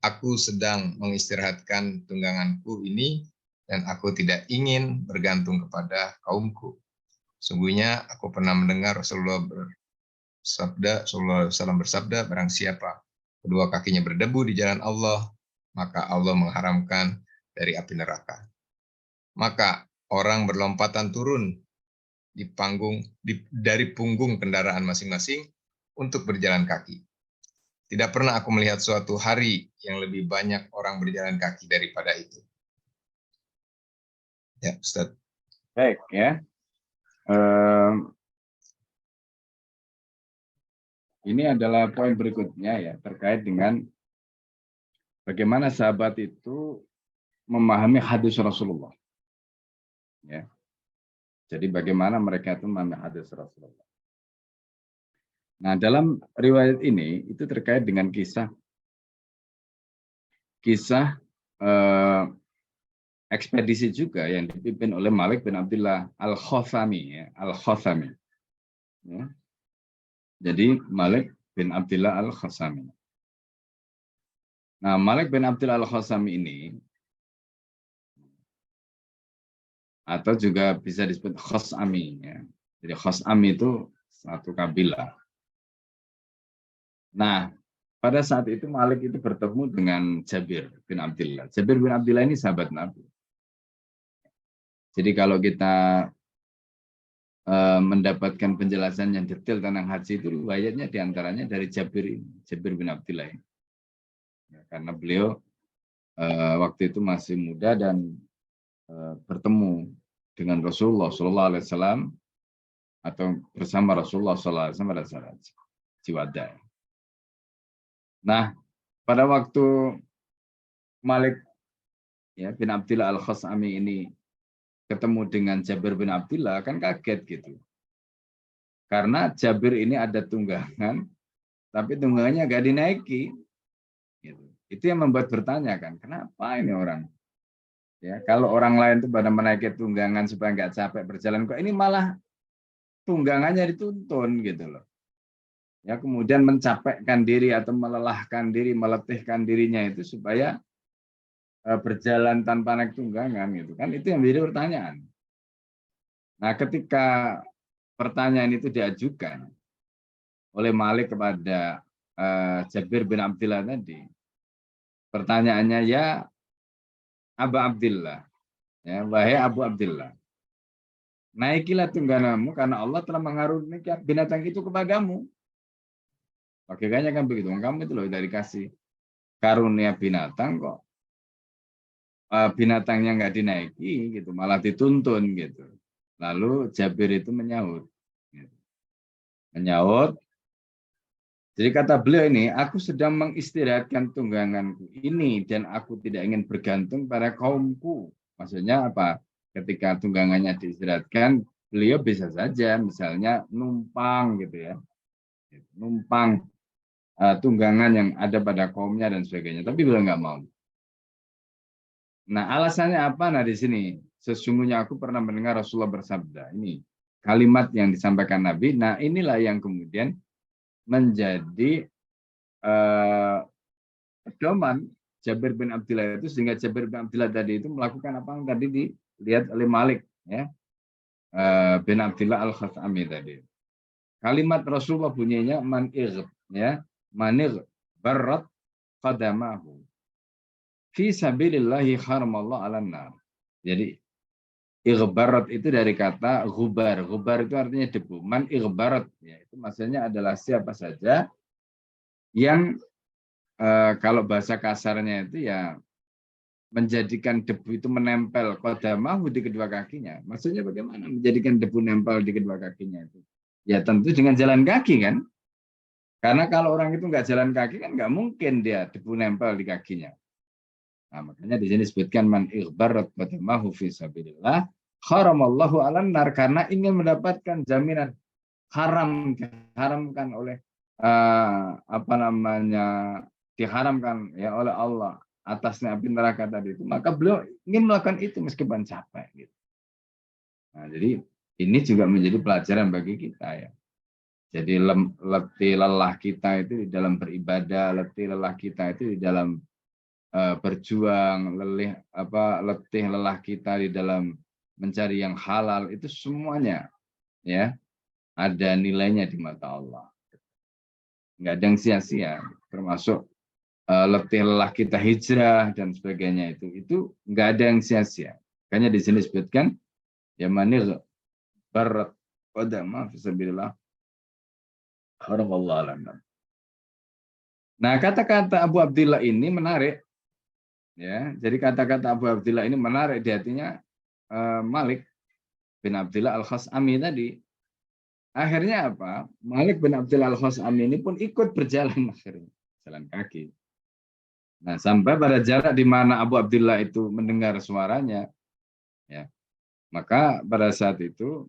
"Aku sedang mengistirahatkan tungganganku ini, dan aku tidak ingin bergantung kepada kaumku. Sungguhnya aku pernah mendengar Rasulullah bersabda, barang siapa kedua kakinya berdebu di jalan Allah, maka Allah mengharamkan dari api neraka." Maka orang berlompatan turun dari punggung kendaraan masing-masing untuk berjalan kaki. Tidak pernah aku melihat suatu hari yang lebih banyak orang berjalan kaki daripada itu. Ya, Ustaz. Baik ya. Ini adalah poin berikutnya ya, terkait dengan bagaimana sahabat itu memahami hadis Rasulullah. Ya. Jadi bagaimana mereka itu memahami hadis Rasulullah. Nah, dalam riwayat ini itu terkait dengan kisah ekspedisi juga yang dipimpin oleh Malik bin Abdullah Al-Khathami. Ya, Al-Khathami. Ya. Jadi Malik bin Abdullah Al-Khathami. Nah, Malik bin Abdullah Al-Khathami ini, atau juga bisa disebut Khos'ami. Ya. Jadi Khos'ami itu satu kabilah. Nah, pada saat itu Malik itu bertemu dengan Jabir bin Abdullah. Jabir bin Abdullah ini sahabat Nabi. Jadi kalau kita mendapatkan penjelasan yang detail tentang haji itu, riwayatnya diantaranya dari Jabir bin Abdullah ini. Ya, karena beliau waktu itu masih muda dan bertemu dengan Rasulullah SAW atau bersama Rasulullah SAW pada saat Jiwada. Nah, pada waktu Malik ya, bin Abdullah Al-Khas'ami ini ketemu dengan Jabir bin Abdullah, kan kaget gitu. Karena Jabir ini ada tunggangan, tapi tunggangannya gak dinaiki. Gitu. Itu yang membuat bertanya kan, kenapa ini orang? Ya, kalau orang lain itu pada menaiki tunggangan supaya nggak capek berjalan, kok ini malah tunggangannya dituntun gitu loh. Ya, kemudian mencapekkan diri atau melelahkan diri, meletihkan dirinya itu supaya berjalan tanpa naik tunggangan gitu kan, itu yang menjadi pertanyaan. Nah, ketika pertanyaan itu diajukan oleh Malik kepada Jabir bin Abdullah tadi, pertanyaannya, ya Abu Abdullah, ya, wahai Abu Abdullah, naikilah tungganganmu karena Allah telah mengaruniakan binatang itu kepadamu. Logikanya kan begitu, kamu itu loh dari kasih karunia binatang kok binatangnya nggak dinaiki gitu, malah dituntun gitu. Lalu Jabir itu menyaut. Jadi kata beliau ini, aku sedang mengistirahatkan tungganganku ini dan aku tidak ingin bergantung pada kaumku. Maksudnya apa? Ketika tunggangannya diistirahatkan, beliau bisa saja misalnya numpang gitu ya. Numpang tunggangan yang ada pada kaumnya dan sebagainya. Tapi beliau nggak mau. Nah, alasannya apa? Nah, di sini sesungguhnya aku pernah mendengar Rasulullah bersabda. Ini kalimat yang disampaikan Nabi. Nah, inilah yang kemudian menjadi pedoman Jabir bin Abdullah itu, sehingga Jabir bin Abdullah tadi itu melakukan apa yang tadi dilihat oleh Malik ya, bin Abdullah Al-Khathami tadi. Kalimat Rasulullah bunyinya manir barat qadamahu fi sabilillahi haramallahu 'alan nar. Jadi ighbarat itu dari kata ghubar. Ghubar itu artinya debu. Man ighbarat, ya, itu maksudnya adalah siapa saja yang kalau bahasa kasarnya itu ya menjadikan debu itu menempel qadamahu di kedua kakinya. Maksudnya bagaimana menjadikan debu nempel di kedua kakinya itu? Ya tentu dengan jalan kaki kan. Karena kalau orang itu nggak jalan kaki kan nggak mungkin dia debu nempel di kakinya. Nah, makanya di sini disebutkan man ighbarat qadamahu fi sabilillah haramallahu 'alan nar, karena ingin mendapatkan jaminan haramkan oleh apa namanya, diharamkan ya oleh Allah atasnya api neraka tadi itu, maka beliau ingin melakukan itu meskipun capek gitu. Nah, jadi ini juga menjadi pelajaran bagi kita ya. Jadi letih lelah kita itu di dalam beribadah, letih lelah kita itu di dalam berjuang, letih lelah kita di dalam mencari yang halal, itu semuanya ya ada nilainya di mata Allah. Nggak ada yang sia-sia, termasuk letih lelah kita hijrah dan sebagainya, itu nggak ada yang sia-sia. Makanya di sini disebutkan ya manil barat qadama fi sabilillah haramallahu 'alan nar. Nah, kata-kata Abu Abdillah ini menarik. Ya, jadi kata-kata Abu Abdillah ini menarik di hatinya Malik bin Abdillah Al-Khas'ami tadi. Akhirnya apa? Malik bin Abdillah Al-Khas'ami ini pun ikut berjalan akhirnya, jalan kaki. Nah, sampai pada jarak di mana Abu Abdillah itu mendengar suaranya, ya, maka pada saat itu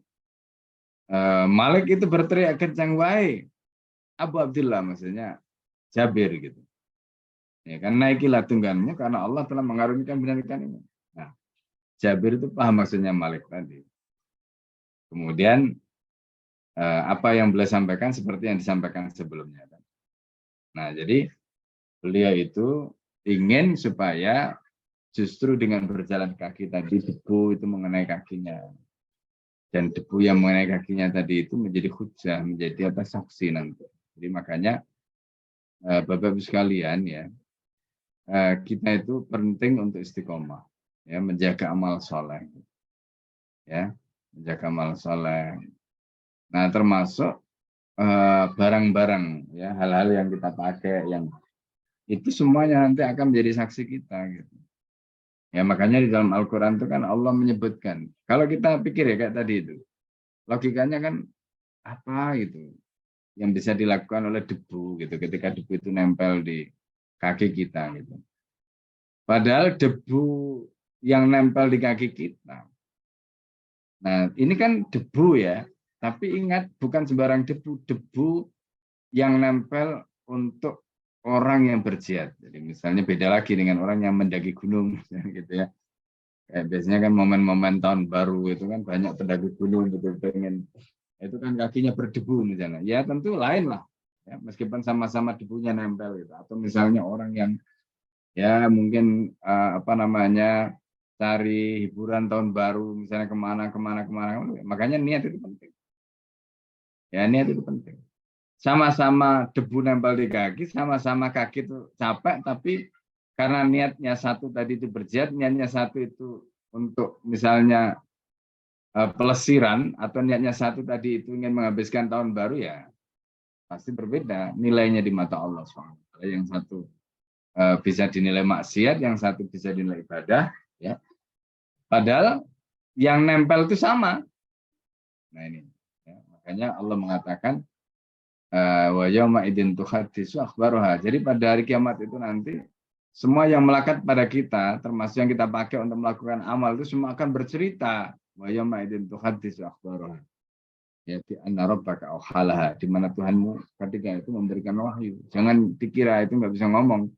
Malik itu berteriak kencang, "Wahai Abu Abdillah," maksudnya Jabir gitu. Ya kan, naikilah tungganmu karena Allah telah mengarunikan binatang ini. Nah, Jabir itu paham maksudnya Malik tadi. Kemudian apa yang beliau sampaikan seperti yang disampaikan sebelumnya. Nah, jadi beliau itu ingin supaya justru dengan berjalan kaki tadi debu itu mengenai kakinya. Dan debu yang mengenai kakinya tadi itu menjadi hujah, menjadi saksi nanti. Jadi makanya Bapak Ibu sekalian ya, kita itu penting untuk istiqomah, ya, menjaga amal soleh, ya, menjaga amal soleh. Nah, termasuk barang-barang, ya, hal-hal yang kita pakai, yang itu semuanya nanti akan menjadi saksi kita, gitu. Ya, makanya di dalam Al-Quran itu kan Allah menyebutkan, kalau kita pikir ya kayak tadi itu, logikanya kan apa gitu yang bisa dilakukan oleh debu gitu, ketika debu itu nempel di kaki kita gitu. Padahal debu yang nempel di kaki kita, nah ini kan debu ya, tapi ingat bukan sembarang debu, debu yang nempel untuk orang yang berjihad. Jadi misalnya beda lagi dengan orang yang mendaki gunung gitu ya. Kayak biasanya kan momen-momen tahun baru itu kan banyak pendaki gunung gitu, pengen itu kan kakinya berdebu misalnya. Ya tentu lain lah. Ya, meskipun sama-sama debunya nempel gitu. Atau misalnya orang yang ya mungkin cari hiburan tahun baru misalnya kemana. Makanya niat itu penting. Ya, niat itu penting. Sama-sama debu nempel di kaki, sama-sama kaki itu capek, tapi karena niatnya satu tadi itu berjihad, niatnya satu itu untuk misalnya pelesiran, atau niatnya satu tadi itu ingin menghabiskan tahun baru, ya pasti berbeda nilainya di mata Allah SWT. Yang satu bisa dinilai maksiat, yang satu bisa dinilai ibadah, ya. Padahal yang nempel itu sama. Nah ini, ya, makanya Allah mengatakan wa yauma idzin tuhaddisu akhbaruha. Jadi pada hari kiamat itu nanti semua yang melekat pada kita, termasuk yang kita pakai untuk melakukan amal, itu semua akan bercerita. Wa yauma idzin tuhaddisu akhbaruha. Yaitu anna rabbaka auhalaha, di mana Tuhanmu ketika itu memberikan wahyu. Jangan dikira itu nggak bisa ngomong.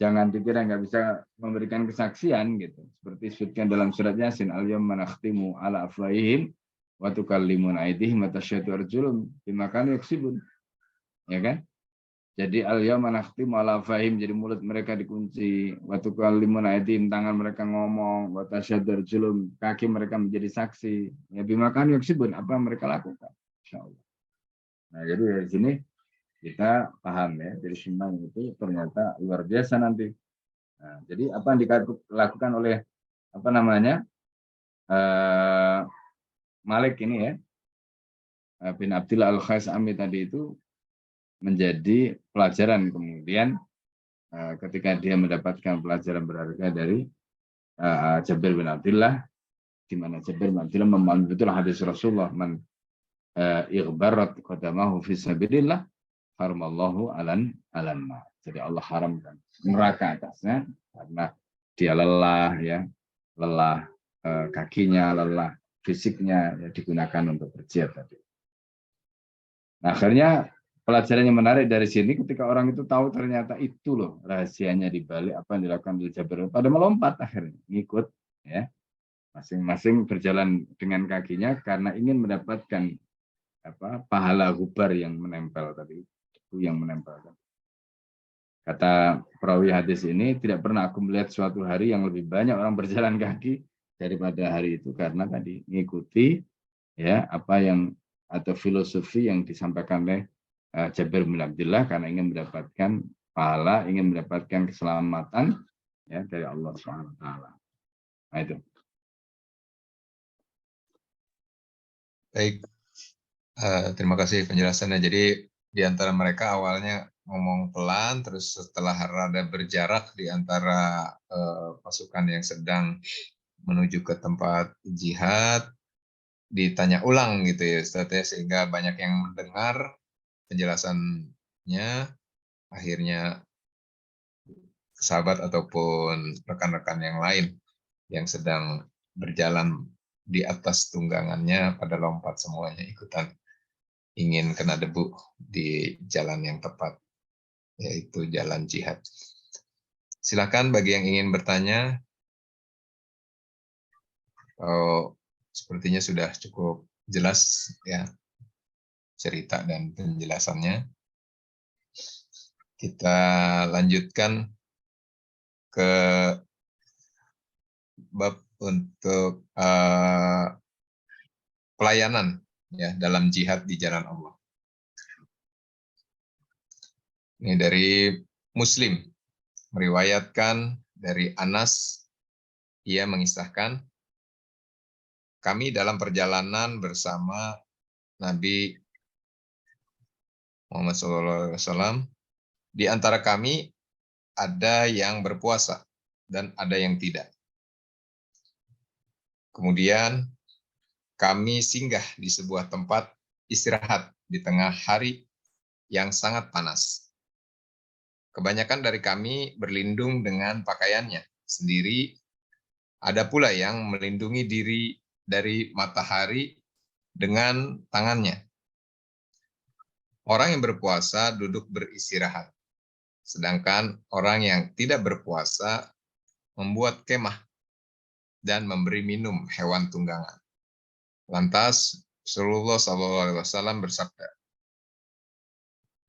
Jangan dikira nggak bisa memberikan kesaksian gitu. Seperti disebutkan dalam surat Yasin, al-yawma nakhtimu ala afwahihim wa tukallimuna aydihim wa tasyhadu arjuluhum bima kanu yaksibun. Ya kan? Jadi al-yawma nakhtimu ala afwahihim, jadi mulut mereka dikunci, wa tukallimuna aydihim, tangan mereka ngomong, wa tasyhadu arjuluhum, kaki mereka menjadi saksi. Ya bima kanu yaksibun, apa yang mereka lakukan. Insyaallah. Nah, jadi dari sini kita paham ya, jadi sunnah itu ternyata luar biasa nanti. Nah, jadi apa yang dilakukan oleh Malik ini ya, bin Abdillah Al-Khas'ami tadi itu menjadi pelajaran kemudian ketika dia mendapatkan pelajaran berharga dari Jabir bin Abdillah, di mana Jabir bin Abdillah memahami betul hadis Rasulullah, man ighbarat qadamahu fi sabilillah haramallahu alan nar. Jadi Allah haramkan neraka atasnya karena dia lelah ya, lelah kakinya, lelah fisiknya ya, digunakan untuk berjihad tadi. Nah, akhirnya pelajaran yang menarik dari sini ketika orang itu tahu ternyata itu loh rahasianya di balik apa yang dilakukan oleh Jabir, pada melompat akhirnya ngikut ya, masing-masing berjalan dengan kakinya karena ingin mendapatkan pahala gubar yang menempel tadi, itu yang menempel. Kata perawi hadis ini, tidak pernah aku melihat suatu hari yang lebih banyak orang berjalan kaki daripada hari itu karena tadi mengikuti ya apa yang atau filosofi yang disampaikan oleh Jabir bin Abdullah karena ingin mendapatkan pahala, ingin mendapatkan keselamatan ya dari Allah SWT. Nah itu. Baik, terima kasih penjelasannya. Jadi di antara mereka awalnya ngomong pelan, terus setelah rada berjarak di antara pasukan yang sedang menuju ke tempat jihad, ditanya ulang gitu ya Ustaz ya, sehingga banyak yang mendengar penjelasannya, akhirnya sahabat ataupun rekan-rekan yang lain yang sedang berjalan di atas tunggangannya pada lompat semuanya ikutan ingin kena debu di jalan yang tepat, yaitu jalan jihad. Silakan bagi yang ingin bertanya. Sepertinya sudah cukup jelas ya cerita dan penjelasannya. Kita lanjutkan ke bab untuk pelayanan ya dalam jihad di jalan Allah. Ini dari Muslim meriwayatkan dari Anas, ia mengisahkan, kami dalam perjalanan bersama Nabi Muhammad SAW, di antara kami ada yang berpuasa dan ada yang tidak. Kemudian kami singgah di sebuah tempat istirahat di tengah hari yang sangat panas. Kebanyakan dari kami berlindung dengan pakaiannya sendiri. Ada pula yang melindungi diri dari matahari dengan tangannya. Orang yang berpuasa duduk beristirahat, sedangkan orang yang tidak berpuasa membuat kemah dan memberi minum hewan tunggangan. Lantas Rasulullah SAW bersabda,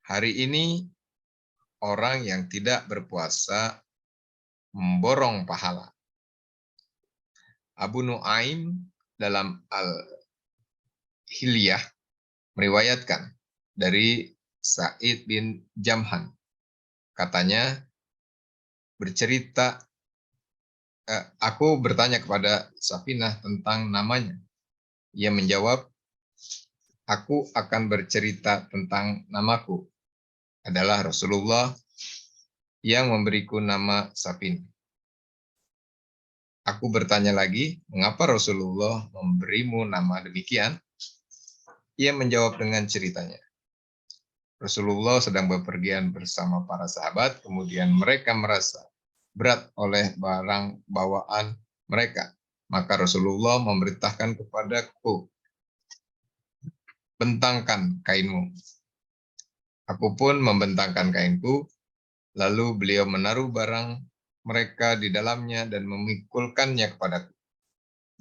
hari ini orang yang tidak berpuasa memborong pahala. Abu Nuaim dalam Al-Hilyah meriwayatkan dari Sa'id bin Jamhan. Katanya bercerita, aku bertanya kepada Safinah tentang namanya. Ia menjawab, aku akan bercerita tentang namaku. Adalah Rasulullah yang memberiku nama Safinah. Aku bertanya lagi, mengapa Rasulullah memberimu nama demikian? Ia menjawab dengan ceritanya. Rasulullah sedang bepergian bersama para sahabat, kemudian mereka merasa berat oleh barang bawaan mereka. Maka Rasulullah memerintahkan kepadaku, bentangkan kainmu. Aku pun membentangkan kainku, lalu beliau menaruh barang mereka di dalamnya dan memikulkannya kepadaku.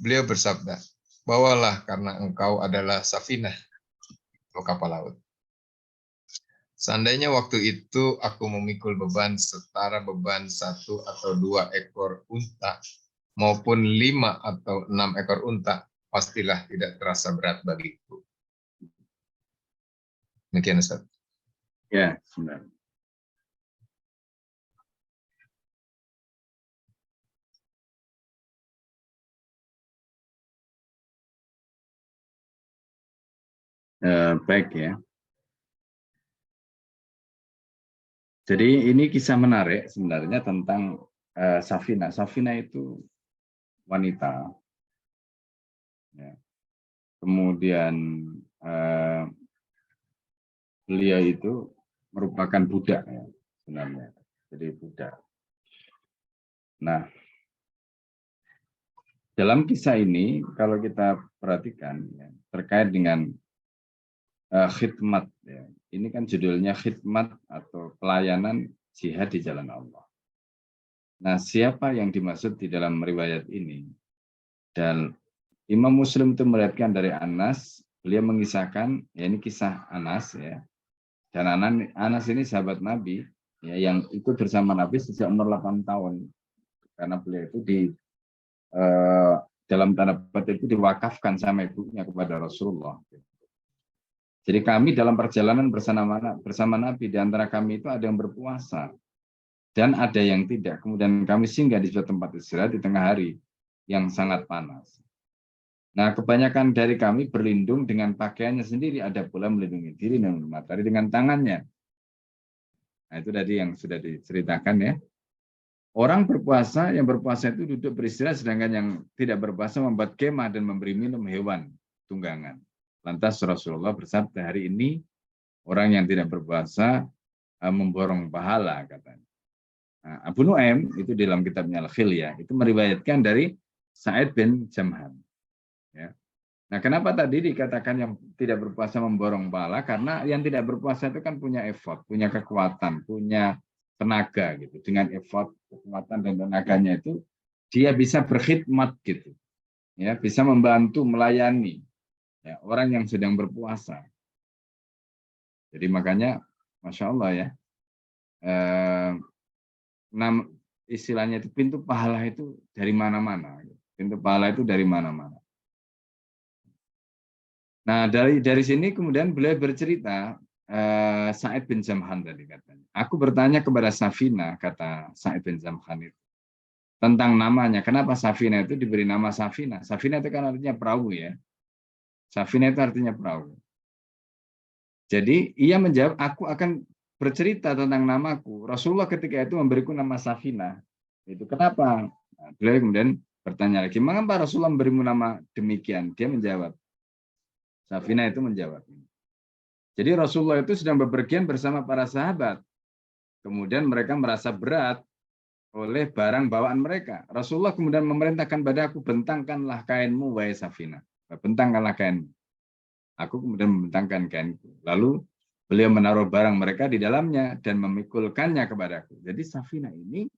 Beliau bersabda, bawalah karena engkau adalah Safinah, atau kapal laut. Seandainya waktu itu aku memikul beban setara beban 1 atau 2 ekor unta, maupun 5 atau 6 ekor unta, pastilah tidak terasa berat bagiku. Demikian Ustaz. Ya, sebenarnya. Baik ya. Jadi ini kisah menarik sebenarnya tentang Safinah. Safinah itu wanita. Ya. Kemudian beliau itu merupakan budak ya, sebenarnya. Jadi budak. Nah, dalam kisah ini kalau kita perhatikan ya, terkait dengan khidmat ya. Ini kan judulnya khidmat atau pelayanan jihad di jalan Allah. Nah, siapa yang dimaksud di dalam riwayat ini? Dan Imam Muslim itu meriwayatkan dari Anas, beliau mengisahkan, ya ini kisah Anas ya. Dan Anas ini sahabat Nabi ya, yang ikut bersama Nabi sejak umur 8 tahun. Karena beliau itu dalam tanda petik itu diwakafkan sama ibunya kepada Rasulullah. Jadi kami dalam perjalanan bersama Nabi, di antara kami itu ada yang berpuasa dan ada yang tidak. Kemudian kami singgah di suatu tempat istirahat di tengah hari yang sangat panas. Nah, kebanyakan dari kami berlindung dengan pakaiannya sendiri, ada pula melindungi diri dan matahari dengan tangannya. Nah, itu tadi yang sudah diceritakan ya. Orang berpuasa, yang berpuasa itu duduk beristirahat, sedangkan yang tidak berpuasa membuat kemah dan memberi minum hewan tunggangan. Lantas Rasulullah bersabda, hari ini orang yang tidak berpuasa memborong pahala, katanya. Nah, Abu Nuaim itu dalam kitabnya Al-Khilyah itu meriwayatkan dari Sa'id bin Jamhan. Ya. Nah, kenapa tadi dikatakan yang tidak berpuasa memborong pahala? Karena yang tidak berpuasa itu kan punya effort, punya kekuatan, punya tenaga gitu. Dengan effort, kekuatan dan tenaganya itu dia bisa berkhidmat gitu. Ya, bisa membantu, melayani ya, orang yang sedang berpuasa. Jadi makanya Masya Allah ya. Istilahnya itu pintu pahala itu dari mana-mana. Pintu pahala itu dari mana-mana. Nah, dari sini kemudian beliau bercerita, Sa'id bin Jamhan tadi katanya. Aku bertanya kepada Safina, kata Sa'id bin Jamhan itu, tentang namanya. Kenapa Safina itu diberi nama Safina? Safina itu kan artinya perahu ya. Safina itu artinya perahu. Jadi ia menjawab, aku akan bercerita tentang namaku. Rasulullah ketika itu memberiku nama Safina. Itu kenapa? Nah, beliau kemudian bertanya lagi, mengapa Rasulullah memberimu nama demikian? Dia menjawab. Safina itu menjawab. Jadi Rasulullah itu sedang bepergian bersama para sahabat. Kemudian mereka merasa berat oleh barang bawaan mereka. Rasulullah kemudian memerintahkan padaku, bentangkanlah kainmu, wahai Safina. Bentangkanlah kainmu. Aku kemudian membentangkan kainku. Lalu beliau menaruh barang mereka di dalamnya dan memikulkannya kepadaku. Jadi Safina ini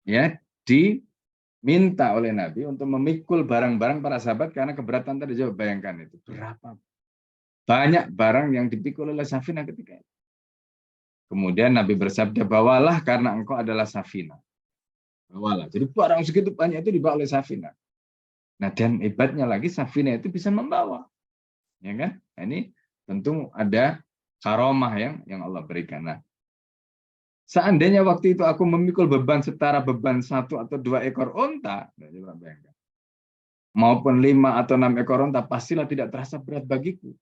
ya diminta oleh Nabi untuk memikul barang-barang para sahabat karena keberatan tadi. Coba bayangkan itu berapa banyak barang yang dipikul oleh Safina ketika itu. Kemudian Nabi bersabda, bawalah karena engkau adalah Safina. Bawalah. Jadi barang segitu banyak itu dibawa oleh Safina. Nah, dan hebatnya lagi Safina itu bisa membawa. Ya kan? Nah, ini tentu ada karomah yang Allah berikan. Nah, seandainya waktu itu aku memikul beban setara beban 1 atau 2 ekor onta, maupun 5 atau 6 ekor onta, pastilah tidak terasa berat bagiku.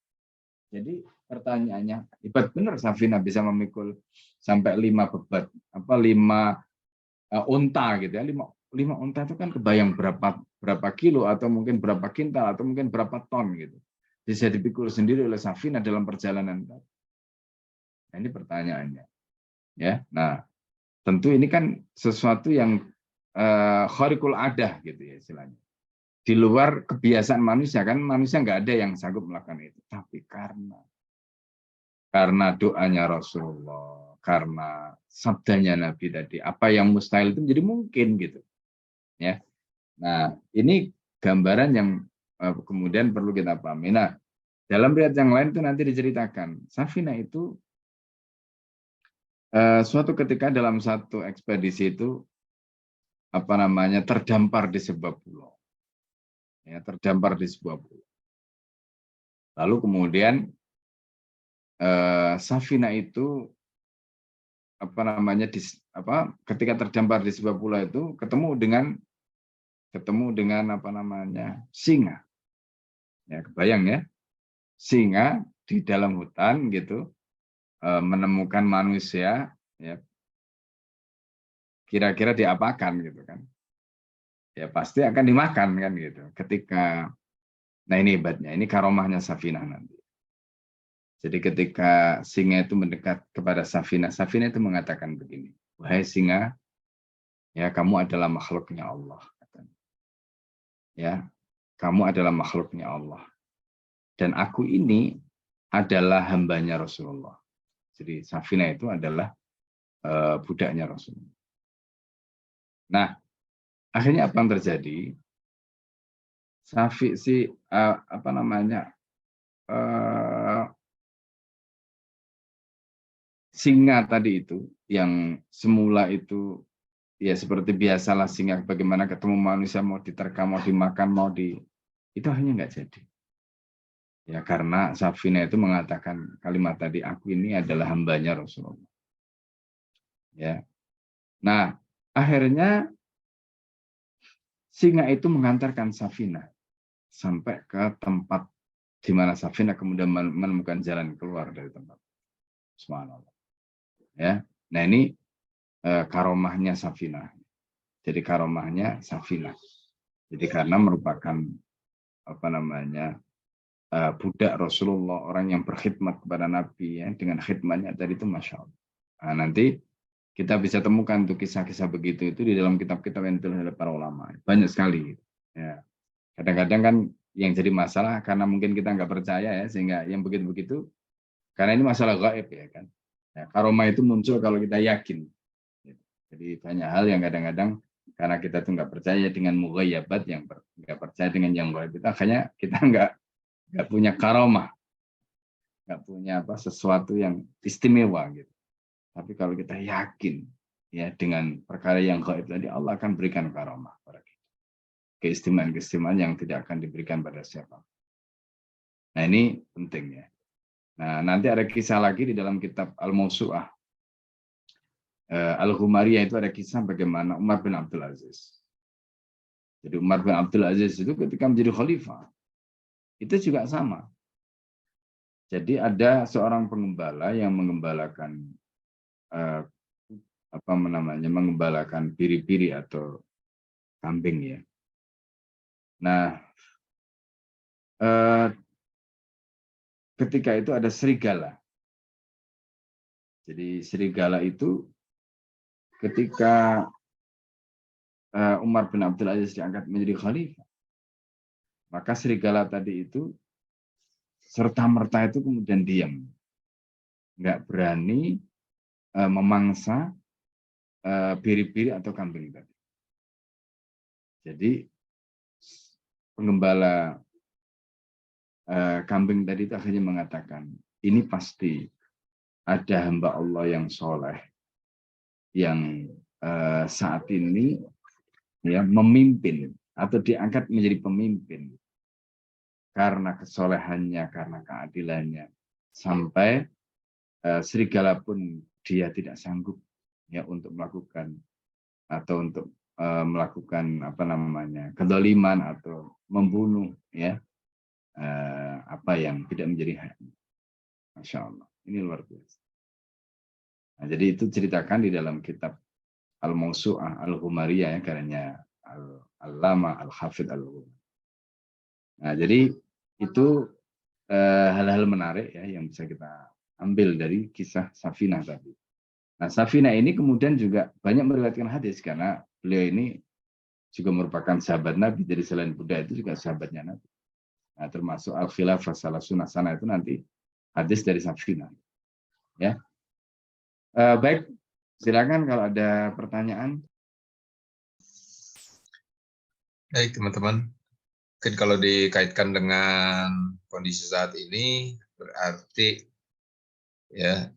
Jadi pertanyaannya, hebat benar Safina bisa memikul sampai 5 beban, 5 unta gitu ya. 5 unta itu kan kebayang berapa kilo atau mungkin berapa kintal atau mungkin berapa ton gitu. Bisa dipikul sendiri oleh Safina dalam perjalanan. Nah, ini pertanyaannya. Ya. Nah, tentu ini kan sesuatu yang khariqul adah gitu ya istilahnya. Di luar kebiasaan manusia, kan manusia nggak ada yang sanggup melakukan itu. Tapi karena doanya Rasulullah, karena sabdanya Nabi tadi, apa yang mustahil itu menjadi mungkin gitu. Ya. Nah, ini gambaran yang kemudian perlu kita pahami. Nah, dalam riwayat yang lain itu nanti diceritakan, Safina itu suatu ketika dalam satu ekspedisi itu terdampar di sebuah pulau. Ya, terdampar di sebuah pulau. Lalu kemudian Safina itu ketika terdampar di sebuah pulau itu ketemu dengan singa. Ya, kebayang ya. Singa di dalam hutan gitu menemukan manusia ya. Kira-kira diapakan gitu kan. Ya pasti akan dimakan kan gitu. Nah ini hebatnya, ini karomahnya Safinah nanti. Jadi ketika singa itu mendekat kepada Safinah, Safinah itu mengatakan begini, wahai singa, ya kamu adalah makhluknya Allah. Ya, kamu adalah makhluknya Allah. Dan aku ini adalah hambanya Rasulullah. Jadi Safinah itu adalah budaknya Rasulullah. Nah, akhirnya apa yang terjadi? Singa tadi itu yang semula itu ya seperti biasalah singa, bagaimana ketemu manusia mau diterkam, mau dimakan, itu akhirnya nggak jadi. Ya karena Safinah itu mengatakan kalimat tadi, aku ini adalah hambanya Rasulullah. Ya. Nah, akhirnya singa itu mengantarkan Safinah sampai ke tempat di mana Safinah kemudian menemukan jalan keluar dari tempat. Subhanallah. Ya. Nah, ini karomahnya Safinah. Jadi karomahnya Safinah. Jadi karena merupakan budak Rasulullah, orang yang berkhidmat kepada Nabi, ya, dengan khidmatnya tadi itu Masya Allah. Nah, nanti kita bisa temukan tuh kisah-kisah begitu itu di dalam kitab-kitab yang ditulis oleh para ulama. Banyak sekali. Ya. Kadang-kadang kan yang jadi masalah karena mungkin kita nggak percaya ya, sehingga yang begitu-begitu, karena ini masalah gaib ya kan. Ya, karomah itu muncul kalau kita yakin. Jadi banyak hal yang kadang-kadang karena kita tuh nggak percaya dengan mughayyabat, yang nggak percaya dengan yang gaib itu, akhirnya kita nggak punya karomah, nggak punya sesuatu yang istimewa gitu. Tapi kalau kita yakin ya dengan perkara yang gaib tadi, Allah akan berikan karomah pada kita, keistimewaan-keistimewaan yang tidak akan diberikan pada siapa. Nah ini penting ya. Nah nanti ada kisah lagi di dalam kitab Al-Mawsu'ah Al-Ghumariyah, itu ada kisah bagaimana Umar bin Abdul Aziz. Jadi Umar bin Abdul Aziz itu ketika menjadi khalifah itu juga sama. Jadi ada seorang pengembala yang mengembalakan mengembalakan biri-biri atau kambing ya. Nah, ketika itu ada serigala. Jadi serigala itu ketika Umar bin Abdul Aziz diangkat menjadi khalifah, maka serigala tadi itu serta-merta itu kemudian diam, nggak berani memangsa biri-biri atau kambing tadi. Jadi penggembala kambing tadi itu akhirnya mengatakan, ini pasti ada hamba Allah yang soleh, yang saat ini ya memimpin atau diangkat menjadi pemimpin karena kesolehannya, karena keadilannya, sampai serigala pun dia tidak sanggup ya untuk melakukan atau untuk melakukan kezaliman atau membunuh ya apa yang tidak menjadi haknya. Masya Allah, ini luar biasa. Nah, jadi itu ceritakan di dalam kitab Al-Mawsu'ah Al-Ghumariyah ya, karyanya Al-Allama Al-Hafidh Al-Ghumari. Nah, jadi itu hal-hal menarik ya yang bisa kita ambil dari kisah Safinah tadi. Nah, Safinah ini kemudian juga banyak meriwayatkan hadis karena beliau ini juga merupakan sahabat Nabi. Jadi selain Buddha itu juga sahabatnya Nabi. Nah, termasuk Al-Khilafah Salasun Hasanah itu nanti hadis dari Safinah. Ya. Baik, silakan kalau ada pertanyaan. Baik teman-teman, mungkin kalau dikaitkan dengan kondisi saat ini berarti ya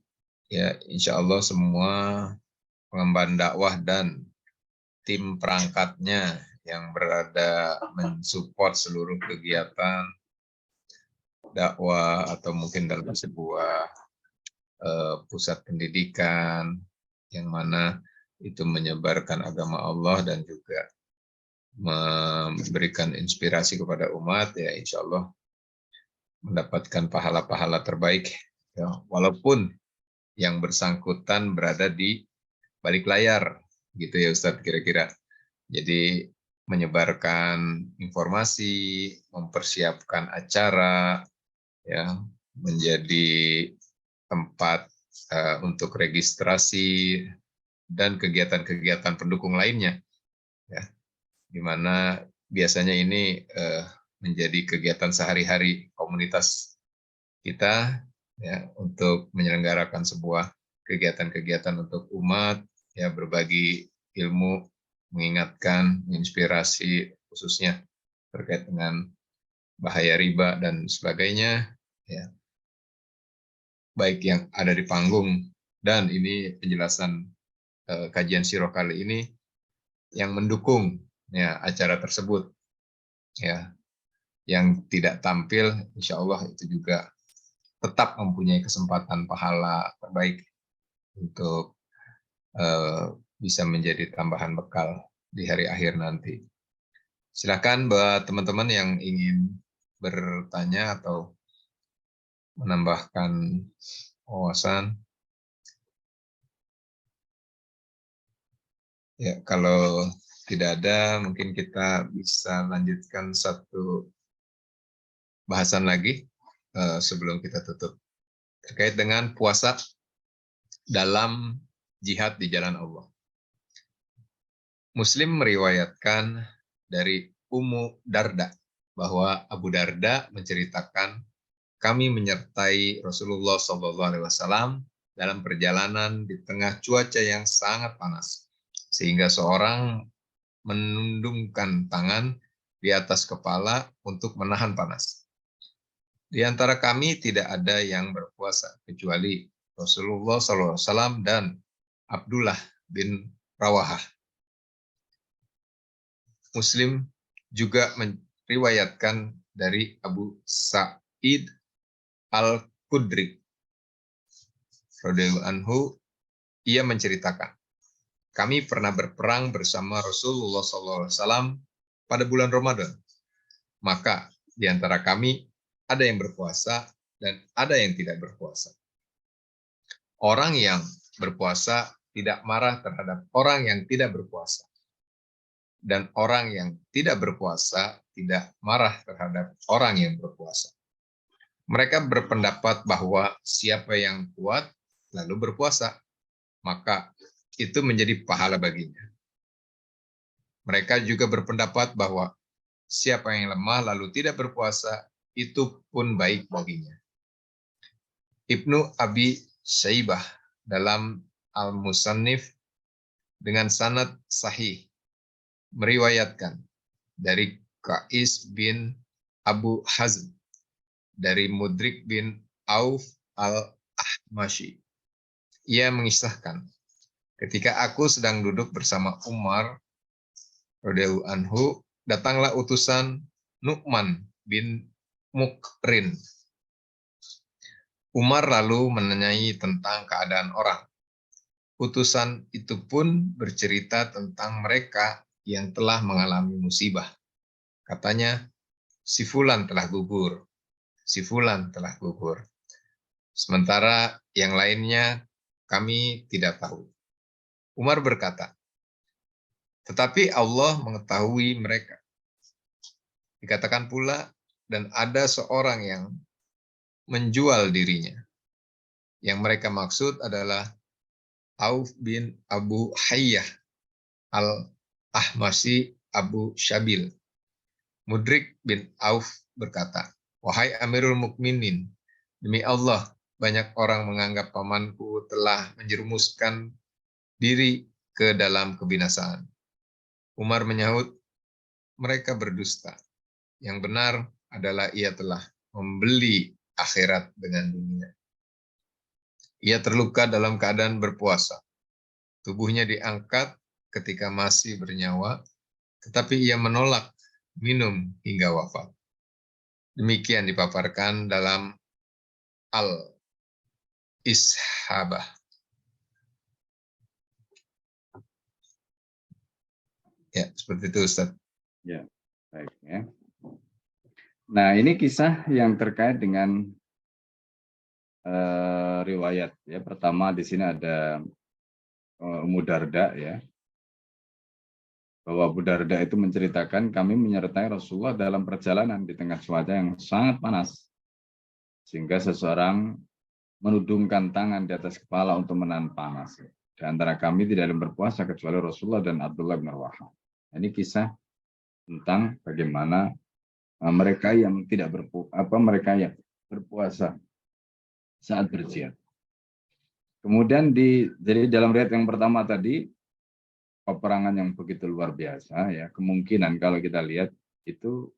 insya Allah semua pengemban dakwah dan tim perangkatnya yang berada mensupport seluruh kegiatan dakwah atau mungkin dalam sebuah pusat pendidikan yang mana itu menyebarkan agama Allah dan juga memberikan inspirasi kepada umat, ya insya Allah mendapatkan pahala-pahala terbaik ya, walaupun yang bersangkutan berada di balik layar gitu ya Ustadz, kira-kira. Jadi menyebarkan informasi, mempersiapkan acara ya, menjadi tempat untuk registrasi dan kegiatan-kegiatan pendukung lainnya, ya, di mana biasanya ini menjadi kegiatan sehari-hari komunitas kita, ya, untuk menyelenggarakan sebuah kegiatan-kegiatan untuk umat, ya, berbagi ilmu, mengingatkan, menginspirasi, khususnya terkait dengan bahaya riba dan sebagainya, ya, baik yang ada di panggung dan ini penjelasan kajian Sirah kali ini yang mendukung, ya, acara tersebut, ya, yang tidak tampil, insya Allah itu juga tetap mempunyai kesempatan pahala terbaik untuk bisa menjadi tambahan bekal di hari akhir nanti. Silakan buat teman-teman yang ingin bertanya atau menambahkan wawasan. Ya, kalau tidak ada, mungkin kita bisa lanjutkan satu bahasan lagi sebelum kita tutup. Terkait dengan puasa dalam jihad di jalan Allah. Muslim meriwayatkan dari Ummu Darda bahwa Abu Darda menceritakan kami menyertai Rasulullah SAW dalam perjalanan di tengah cuaca yang sangat panas, sehingga seorang menundukkan tangan di atas kepala untuk menahan panas. Di antara kami tidak ada yang berpuasa kecuali Rasulullah SAW dan Abdullah bin Rawahah. Muslim juga meriwayatkan dari Abu Sa'id Al-Khudri radhiyallahu anhu, ia menceritakan, kami pernah berperang bersama Rasulullah SAW pada bulan Ramadan. Maka di antara kami ada yang berpuasa dan ada yang tidak berpuasa. Orang yang berpuasa tidak marah terhadap orang yang tidak berpuasa. Dan orang yang tidak berpuasa tidak marah terhadap orang yang berpuasa. Mereka berpendapat bahwa siapa yang kuat lalu berpuasa, maka itu menjadi pahala baginya. Mereka juga berpendapat bahwa siapa yang lemah lalu tidak berpuasa, itu pun baik baginya. Ibnu Abi Syaibah dalam Al-Musannif dengan sanad sahih meriwayatkan dari Qais bin Abu Hazm dari Mudrik bin Auf al-Ahmashi. Ia mengisahkan, ketika aku sedang duduk bersama Umar radhiyallahu anhu, datanglah utusan Nu'man bin Mukrin. Umar lalu menanyai tentang keadaan orang. Utusan itu pun bercerita tentang mereka yang telah mengalami musibah. Katanya, si fulan telah gugur, si fulan telah gugur. Sementara yang lainnya kami tidak tahu. Umar berkata, tetapi Allah mengetahui mereka. Dikatakan pula, dan ada seorang yang menjual dirinya. Yang mereka maksud adalah Auf bin Abu Hayyah al-Ahmasi Abu Syabil. Mudrik bin Auf berkata, wahai Amirul Mukminin, demi Allah, banyak orang menganggap pamanku telah menjerumuskan diri ke dalam kebinasaan. Umar menyahut, mereka berdusta. Yang benar adalah ia telah membeli akhirat dengan dunia. Ia terluka dalam keadaan berpuasa. Tubuhnya diangkat ketika masih bernyawa, tetapi ia menolak minum hingga wafat. Demikian dipaparkan dalam Al-Ishabah. Ya, seperti itu Ustaz. Ya, baik ya. Nah, ini kisah yang terkait dengan riwayat ya. Pertama di sini ada Ummu Darda ya. Bahwa Abu Darda itu menceritakan kami menyertai Rasulullah dalam perjalanan di tengah cuaca yang sangat panas. sehingga seseorang menudungkan tangan di atas kepala untuk menahan panas. Di antara kami tidak ada yang berpuasa kecuali Rasulullah dan Abdullah bin Rawaha. Ini kisah tentang bagaimana mereka yang mereka yang berpuasa saat berjihad. Kemudian jadi dalam riwayat yang pertama tadi, peperangan yang begitu luar biasa, ya, kemungkinan kalau kita lihat itu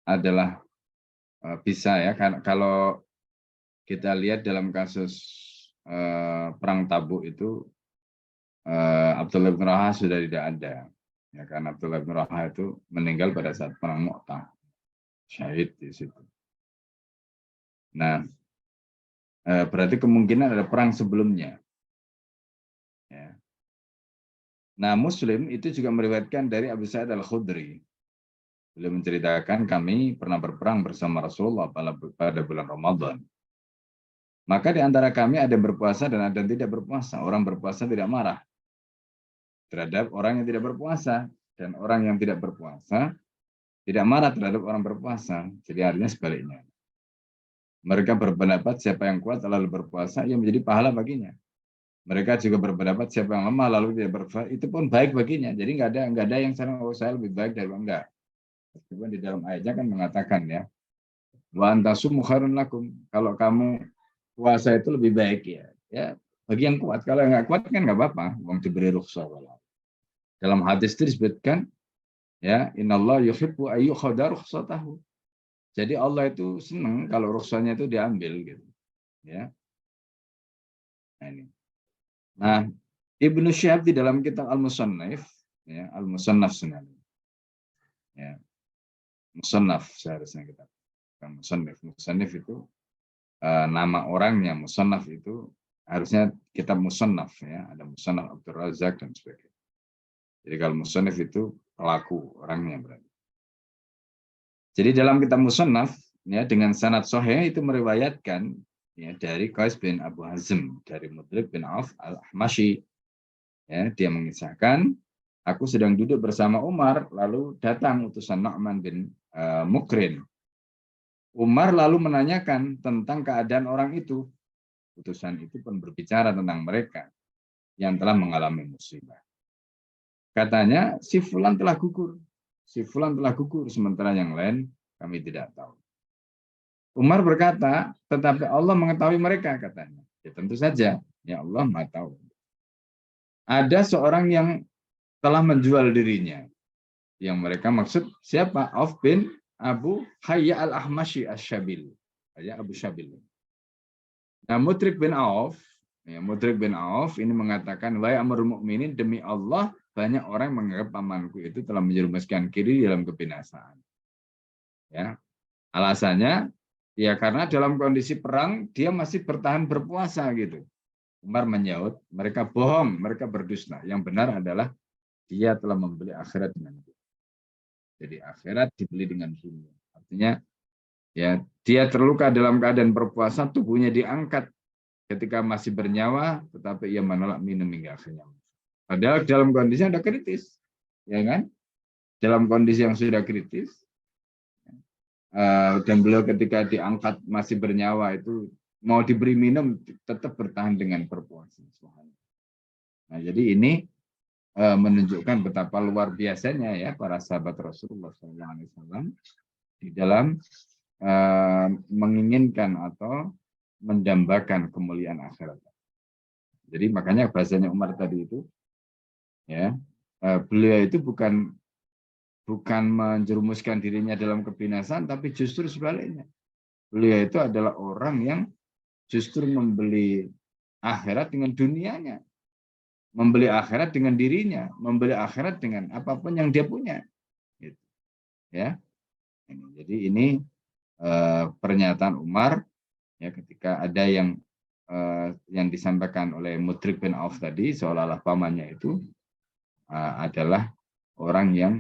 adalah bisa, ya, kalau kita lihat dalam kasus perang Tabuk itu Abdullah bin Rawaha sudah tidak ada, ya, karena Abdullah bin Rawaha itu meninggal pada saat perang Mu'tah, syahid di situ. Nah, berarti kemungkinan ada perang sebelumnya. Ya. Nah, Muslim itu juga meriwayatkan dari Abu Sa'id Al-Khudri. Beliau menceritakan, kami pernah berperang bersama Rasulullah pada bulan Ramadan. Maka di antara kami ada yang berpuasa dan ada yang tidak berpuasa. Orang berpuasa tidak marah terhadap orang yang tidak berpuasa. Dan orang yang tidak berpuasa tidak marah terhadap orang berpuasa. Jadi artinya sebaliknya. Mereka berpendapat siapa yang kuat lalu berpuasa, ia menjadi pahala baginya. Mereka juga berpendapat siapa yang lemah lalu tidak berpuasa, itu pun baik baginya. Jadi nggak ada yang saya lebih baik dari enggak. Meskipun di dalam ayatnya kan mengatakan, ya, wa antasum khairun lakum. Kalau kamu puasa itu lebih baik, ya bagi yang kuat. Kalau nggak kuat kan nggak apa-apa, wong diberi rukhsah. Dalam hadis itu disebutkan, ya, innallah yuhibbu ayyukhadha rukhsatahu. Jadi Allah itu senang kalau rukhsahnya itu diambil, gitu, ya. Nah, ini. Nah, Ibnu Syihab di dalam kitab Al-Musannaf, ya, Al-Musannaf sebenarnya, ya, Musannaf seharusnya kita. Musannaf itu nama orangnya, Musannaf itu harusnya kitab Musannaf, ya, ada Musannaf Abdul Razak dan sebagainya. Jadi kalau Musannaf itu pelaku orangnya berarti. Jadi dalam kitab Musannaf, ya, dengan sanad sahih itu meriwayatkan, ya, dari Qais bin Abu Hazm dari Mudrik bin Auf Al-Ahmashi, ya, dia mengisahkan, aku sedang duduk bersama Umar lalu datang utusan Nu'man bin Mukrin. Umar lalu menanyakan tentang keadaan orang itu. Utusan itu pun berbicara tentang mereka yang telah mengalami musibah. Katanya si fulan telah gugur. Si fulan telah gugur, sementara yang lain kami tidak tahu. Umar berkata, tetapi Allah mengetahui mereka, katanya. Ya tentu saja, ya Allah Maha tahu. Ada seorang yang telah menjual dirinya. Yang mereka maksud siapa? Auf bin Abu Hayya al-Ahmashi as-Syabil. Ya, Abu Syabil. Nah, Mudrik bin Auf, ya, Mudrik bin Auf ini mengatakan, wahai Amirul Mukminin, demi Allah, banyak orang menganggap pamanku itu telah menjerumuskan kiri dalam kebinasaan. Ya, alasannya, ya karena dalam kondisi perang dia masih bertahan berpuasa, gitu. Umar menyaut, mereka bohong, mereka berdusta. Yang benar adalah dia telah membeli akhirat dengan dunia. Jadi akhirat dibeli dengan dunia. Artinya, ya, dia terluka dalam keadaan berpuasa, tubuhnya diangkat ketika masih bernyawa, tetapi ia menolak minum hingga akhirnya. Padahal dalam kondisi yang sudah kritis, ya kan? Dalam kondisi yang sudah kritis, dan beliau ketika diangkat masih bernyawa itu mau diberi minum tetap bertahan dengan berpuasa. Nah, jadi ini menunjukkan betapa luar biasanya, ya, para sahabat Rasulullah SAW di dalam menginginkan atau mendambakan kemuliaan akhirat. Jadi makanya bahasanya Umar tadi itu, ya, beliau itu bukan menjerumuskan dirinya dalam kebinasaan, tapi justru sebaliknya. Beliau itu adalah orang yang justru membeli akhirat dengan dunianya, membeli akhirat dengan dirinya, membeli akhirat dengan apapun yang dia punya. Gitu. Ya. Jadi ini pernyataan Umar, ya, ketika ada yang disampaikan oleh Mudrik bin Auf tadi, seolah-olah pamannya itu adalah orang yang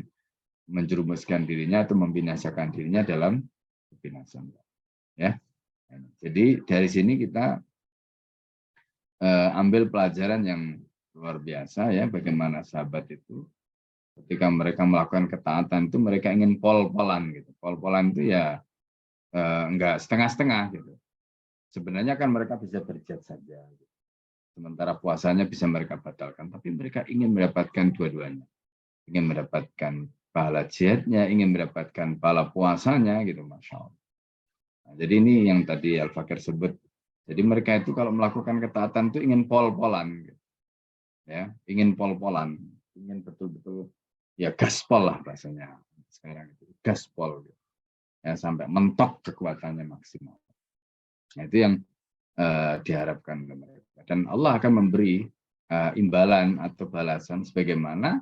menjerumuskan dirinya atau membinasakan dirinya dalam kebinasan. Ya. Jadi dari sini kita ambil pelajaran yang luar biasa, ya, bagaimana sahabat itu ketika mereka melakukan ketaatan itu mereka ingin pol-polan, gitu. Pol-polan itu ya enggak setengah-setengah gitu. Sebenarnya kan mereka bisa berjihad saja. Sementara puasanya bisa mereka batalkan, tapi mereka ingin mendapatkan dua-duanya. Ingin mendapatkan pahala jihadnya, ingin mendapatkan pahala puasanya gitu, Masya Allah. Nah, jadi ini yang tadi Al-Fakir sebut. Jadi mereka itu kalau melakukan ketaatan itu ingin pol-polan. Gitu. Ya, ingin pol-polan. Ingin betul-betul ya gaspol lah bahasanya. Sekarang itu gaspol. Gitu. Ya, sampai mentok kekuatannya maksimal. Nah, itu yang diharapkan oleh mereka. Dan Allah akan memberi imbalan atau balasan sebagaimana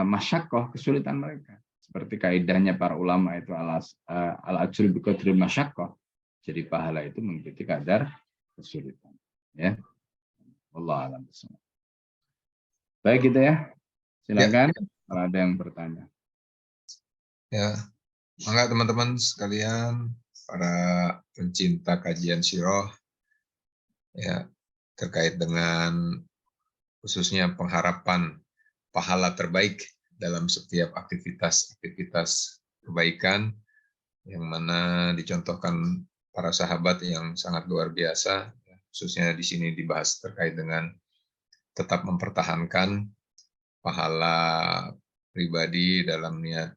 masyakoh, kesulitan mereka. Seperti kaidahnya para ulama itu al-ajru biqadri masyakoh. Jadi pahala itu mengikuti kadar kesulitan. Ya, Allah alam bisawab. Baik gitu ya. Silakan kalau ada yang bertanya. Ya, mangga teman-teman sekalian, para pencinta kajian Syirah, ya, terkait dengan khususnya pengharapan pahala terbaik dalam setiap aktivitas kebaikan yang mana dicontohkan para sahabat yang sangat luar biasa, khususnya di sini dibahas terkait dengan tetap mempertahankan pahala pribadi dalam niat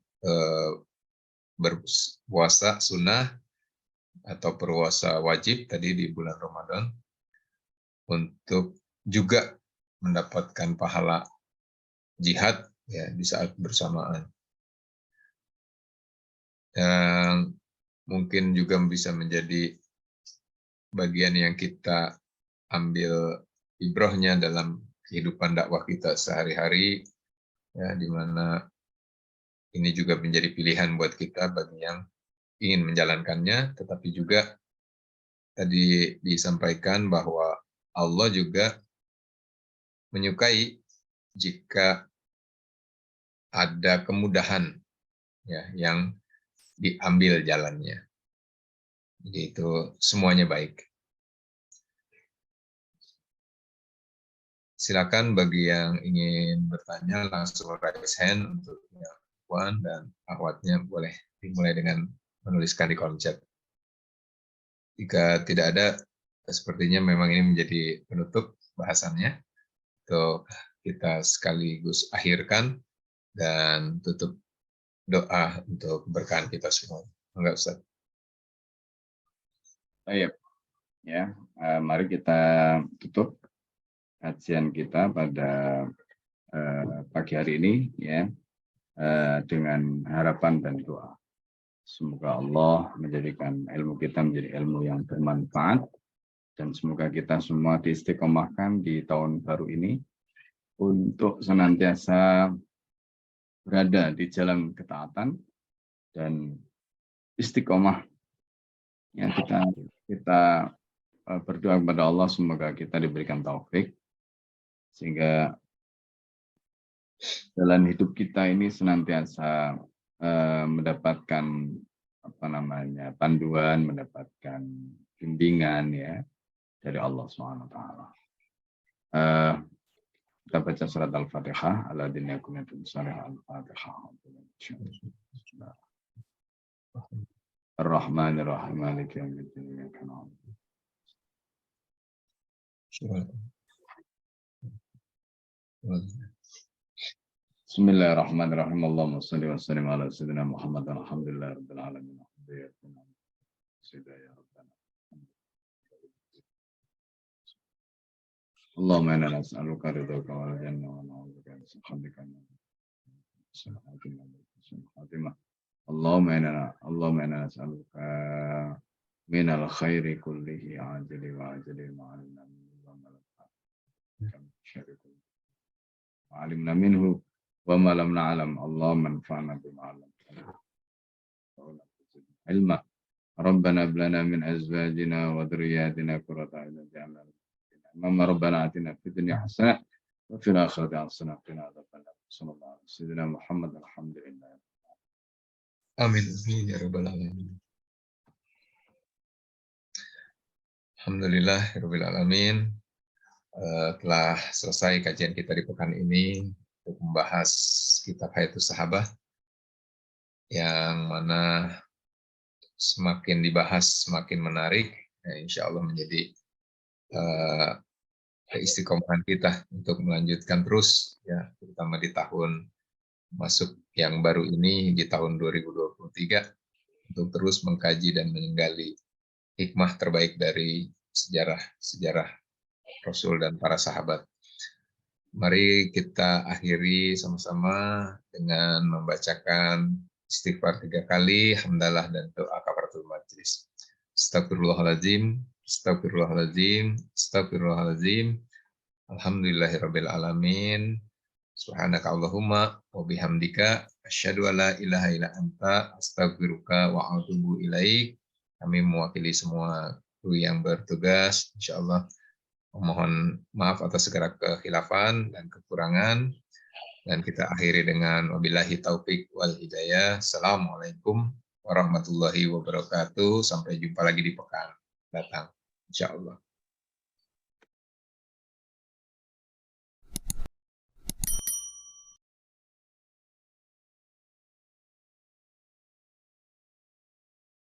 berpuasa sunnah atau berpuasa wajib tadi di bulan Ramadan untuk juga mendapatkan pahala jihad ya di saat bersamaan. Yang mungkin juga bisa menjadi bagian yang kita ambil ibrohnya dalam kehidupan dakwah kita sehari-hari, ya, di mana ini juga menjadi pilihan buat kita bagi yang ingin menjalankannya, tetapi juga tadi disampaikan bahwa Allah juga menyukai jika ada kemudahan ya yang diambil jalannya. Jadi itu semuanya baik. Silakan bagi yang ingin bertanya langsung raise hand untuk yang Puan dan akhwatnya boleh dimulai dengan menuliskan di kolom chat. Jika tidak ada, sepertinya memang ini menjadi penutup bahasannya. Untuk kita sekaligus akhirkan dan tutup doa untuk keberkahan kita semua. Enggak, Ustaz. Baik, ya, mari kita tutup kajian kita pada pagi hari ini, ya, dengan harapan dan doa. Semoga Allah menjadikan ilmu kita menjadi ilmu yang bermanfaat dan semoga kita semua diistiqomahkan di tahun baru ini untuk senantiasa berada di jalan ketaatan dan istiqomah. Ya, kita berdoa kepada Allah semoga kita diberikan taufik sehingga jalan hidup kita ini senantiasa mendapatkan panduan, mendapatkan bimbingan ya dari Allah SWT. Kita baca surat Al-Fatihah. Alladzina kuntum salihal Al-Fatihah. Ar-Rahmanir-Rahim Maliki yaumiddin. Bismillahirrahmanirrahim. Allahumma shalli wa sallim ala sayyidina Muhammad alhamdulillahirabbil alamin. Allahumma inna nas'aluka ridhaka wal jannah wa na'udzubika min sakhatika. Allahumma inna nas'aluka min al-khairi kullihi ajli wa ajli ma'alimna minhu wa ma lam na'lam. Allahumma anfa'na bima 'allamtana ilma. Rabbana hab lana min azwajina wa dhurriyyatina qurrata a'yun waj'alna Mama Rabbana atina fid dunya hasanah wa fil akhirati hasanah wa qina adzabannar. Sallallahu alaihi wasallam Muhammad alhamdulillah. Amin ya rabbal alamin. Alhamdulillah rabbil alamin. Telah selesai kajian kita di pekan ini untuk membahas kitab Hayatus Sahabah yang mana semakin dibahas semakin menarik, insya Allah menjadi keistiqomahan kita untuk melanjutkan terus, ya, terutama di tahun masuk yang baru ini di tahun 2023, untuk terus mengkaji dan menggali hikmah terbaik dari sejarah Rasul dan para sahabat. Mari kita akhiri sama-sama dengan membacakan istighfar 3 kali, hamdalah dan doa kafaratul majelis. Astagfirullahaladzim, astagfirullahaladzim, astagfirullahaladzim. Alhamdulillahirabbil alamin. Subhanaka Allahumma wa bihamdika asyhadu an la ilaha illa anta astaghfiruka wa atubu ilaik. Kami mewakili semua kru yang bertugas, insyaallah mohon maaf atas segala kekhilafan dan kekurangan, dan kita akhiri dengan wabillahi taufik wal hidayah. Assalamualaikum warahmatullahi wabarakatuh. Sampai jumpa lagi di pekan datang, insyaallah.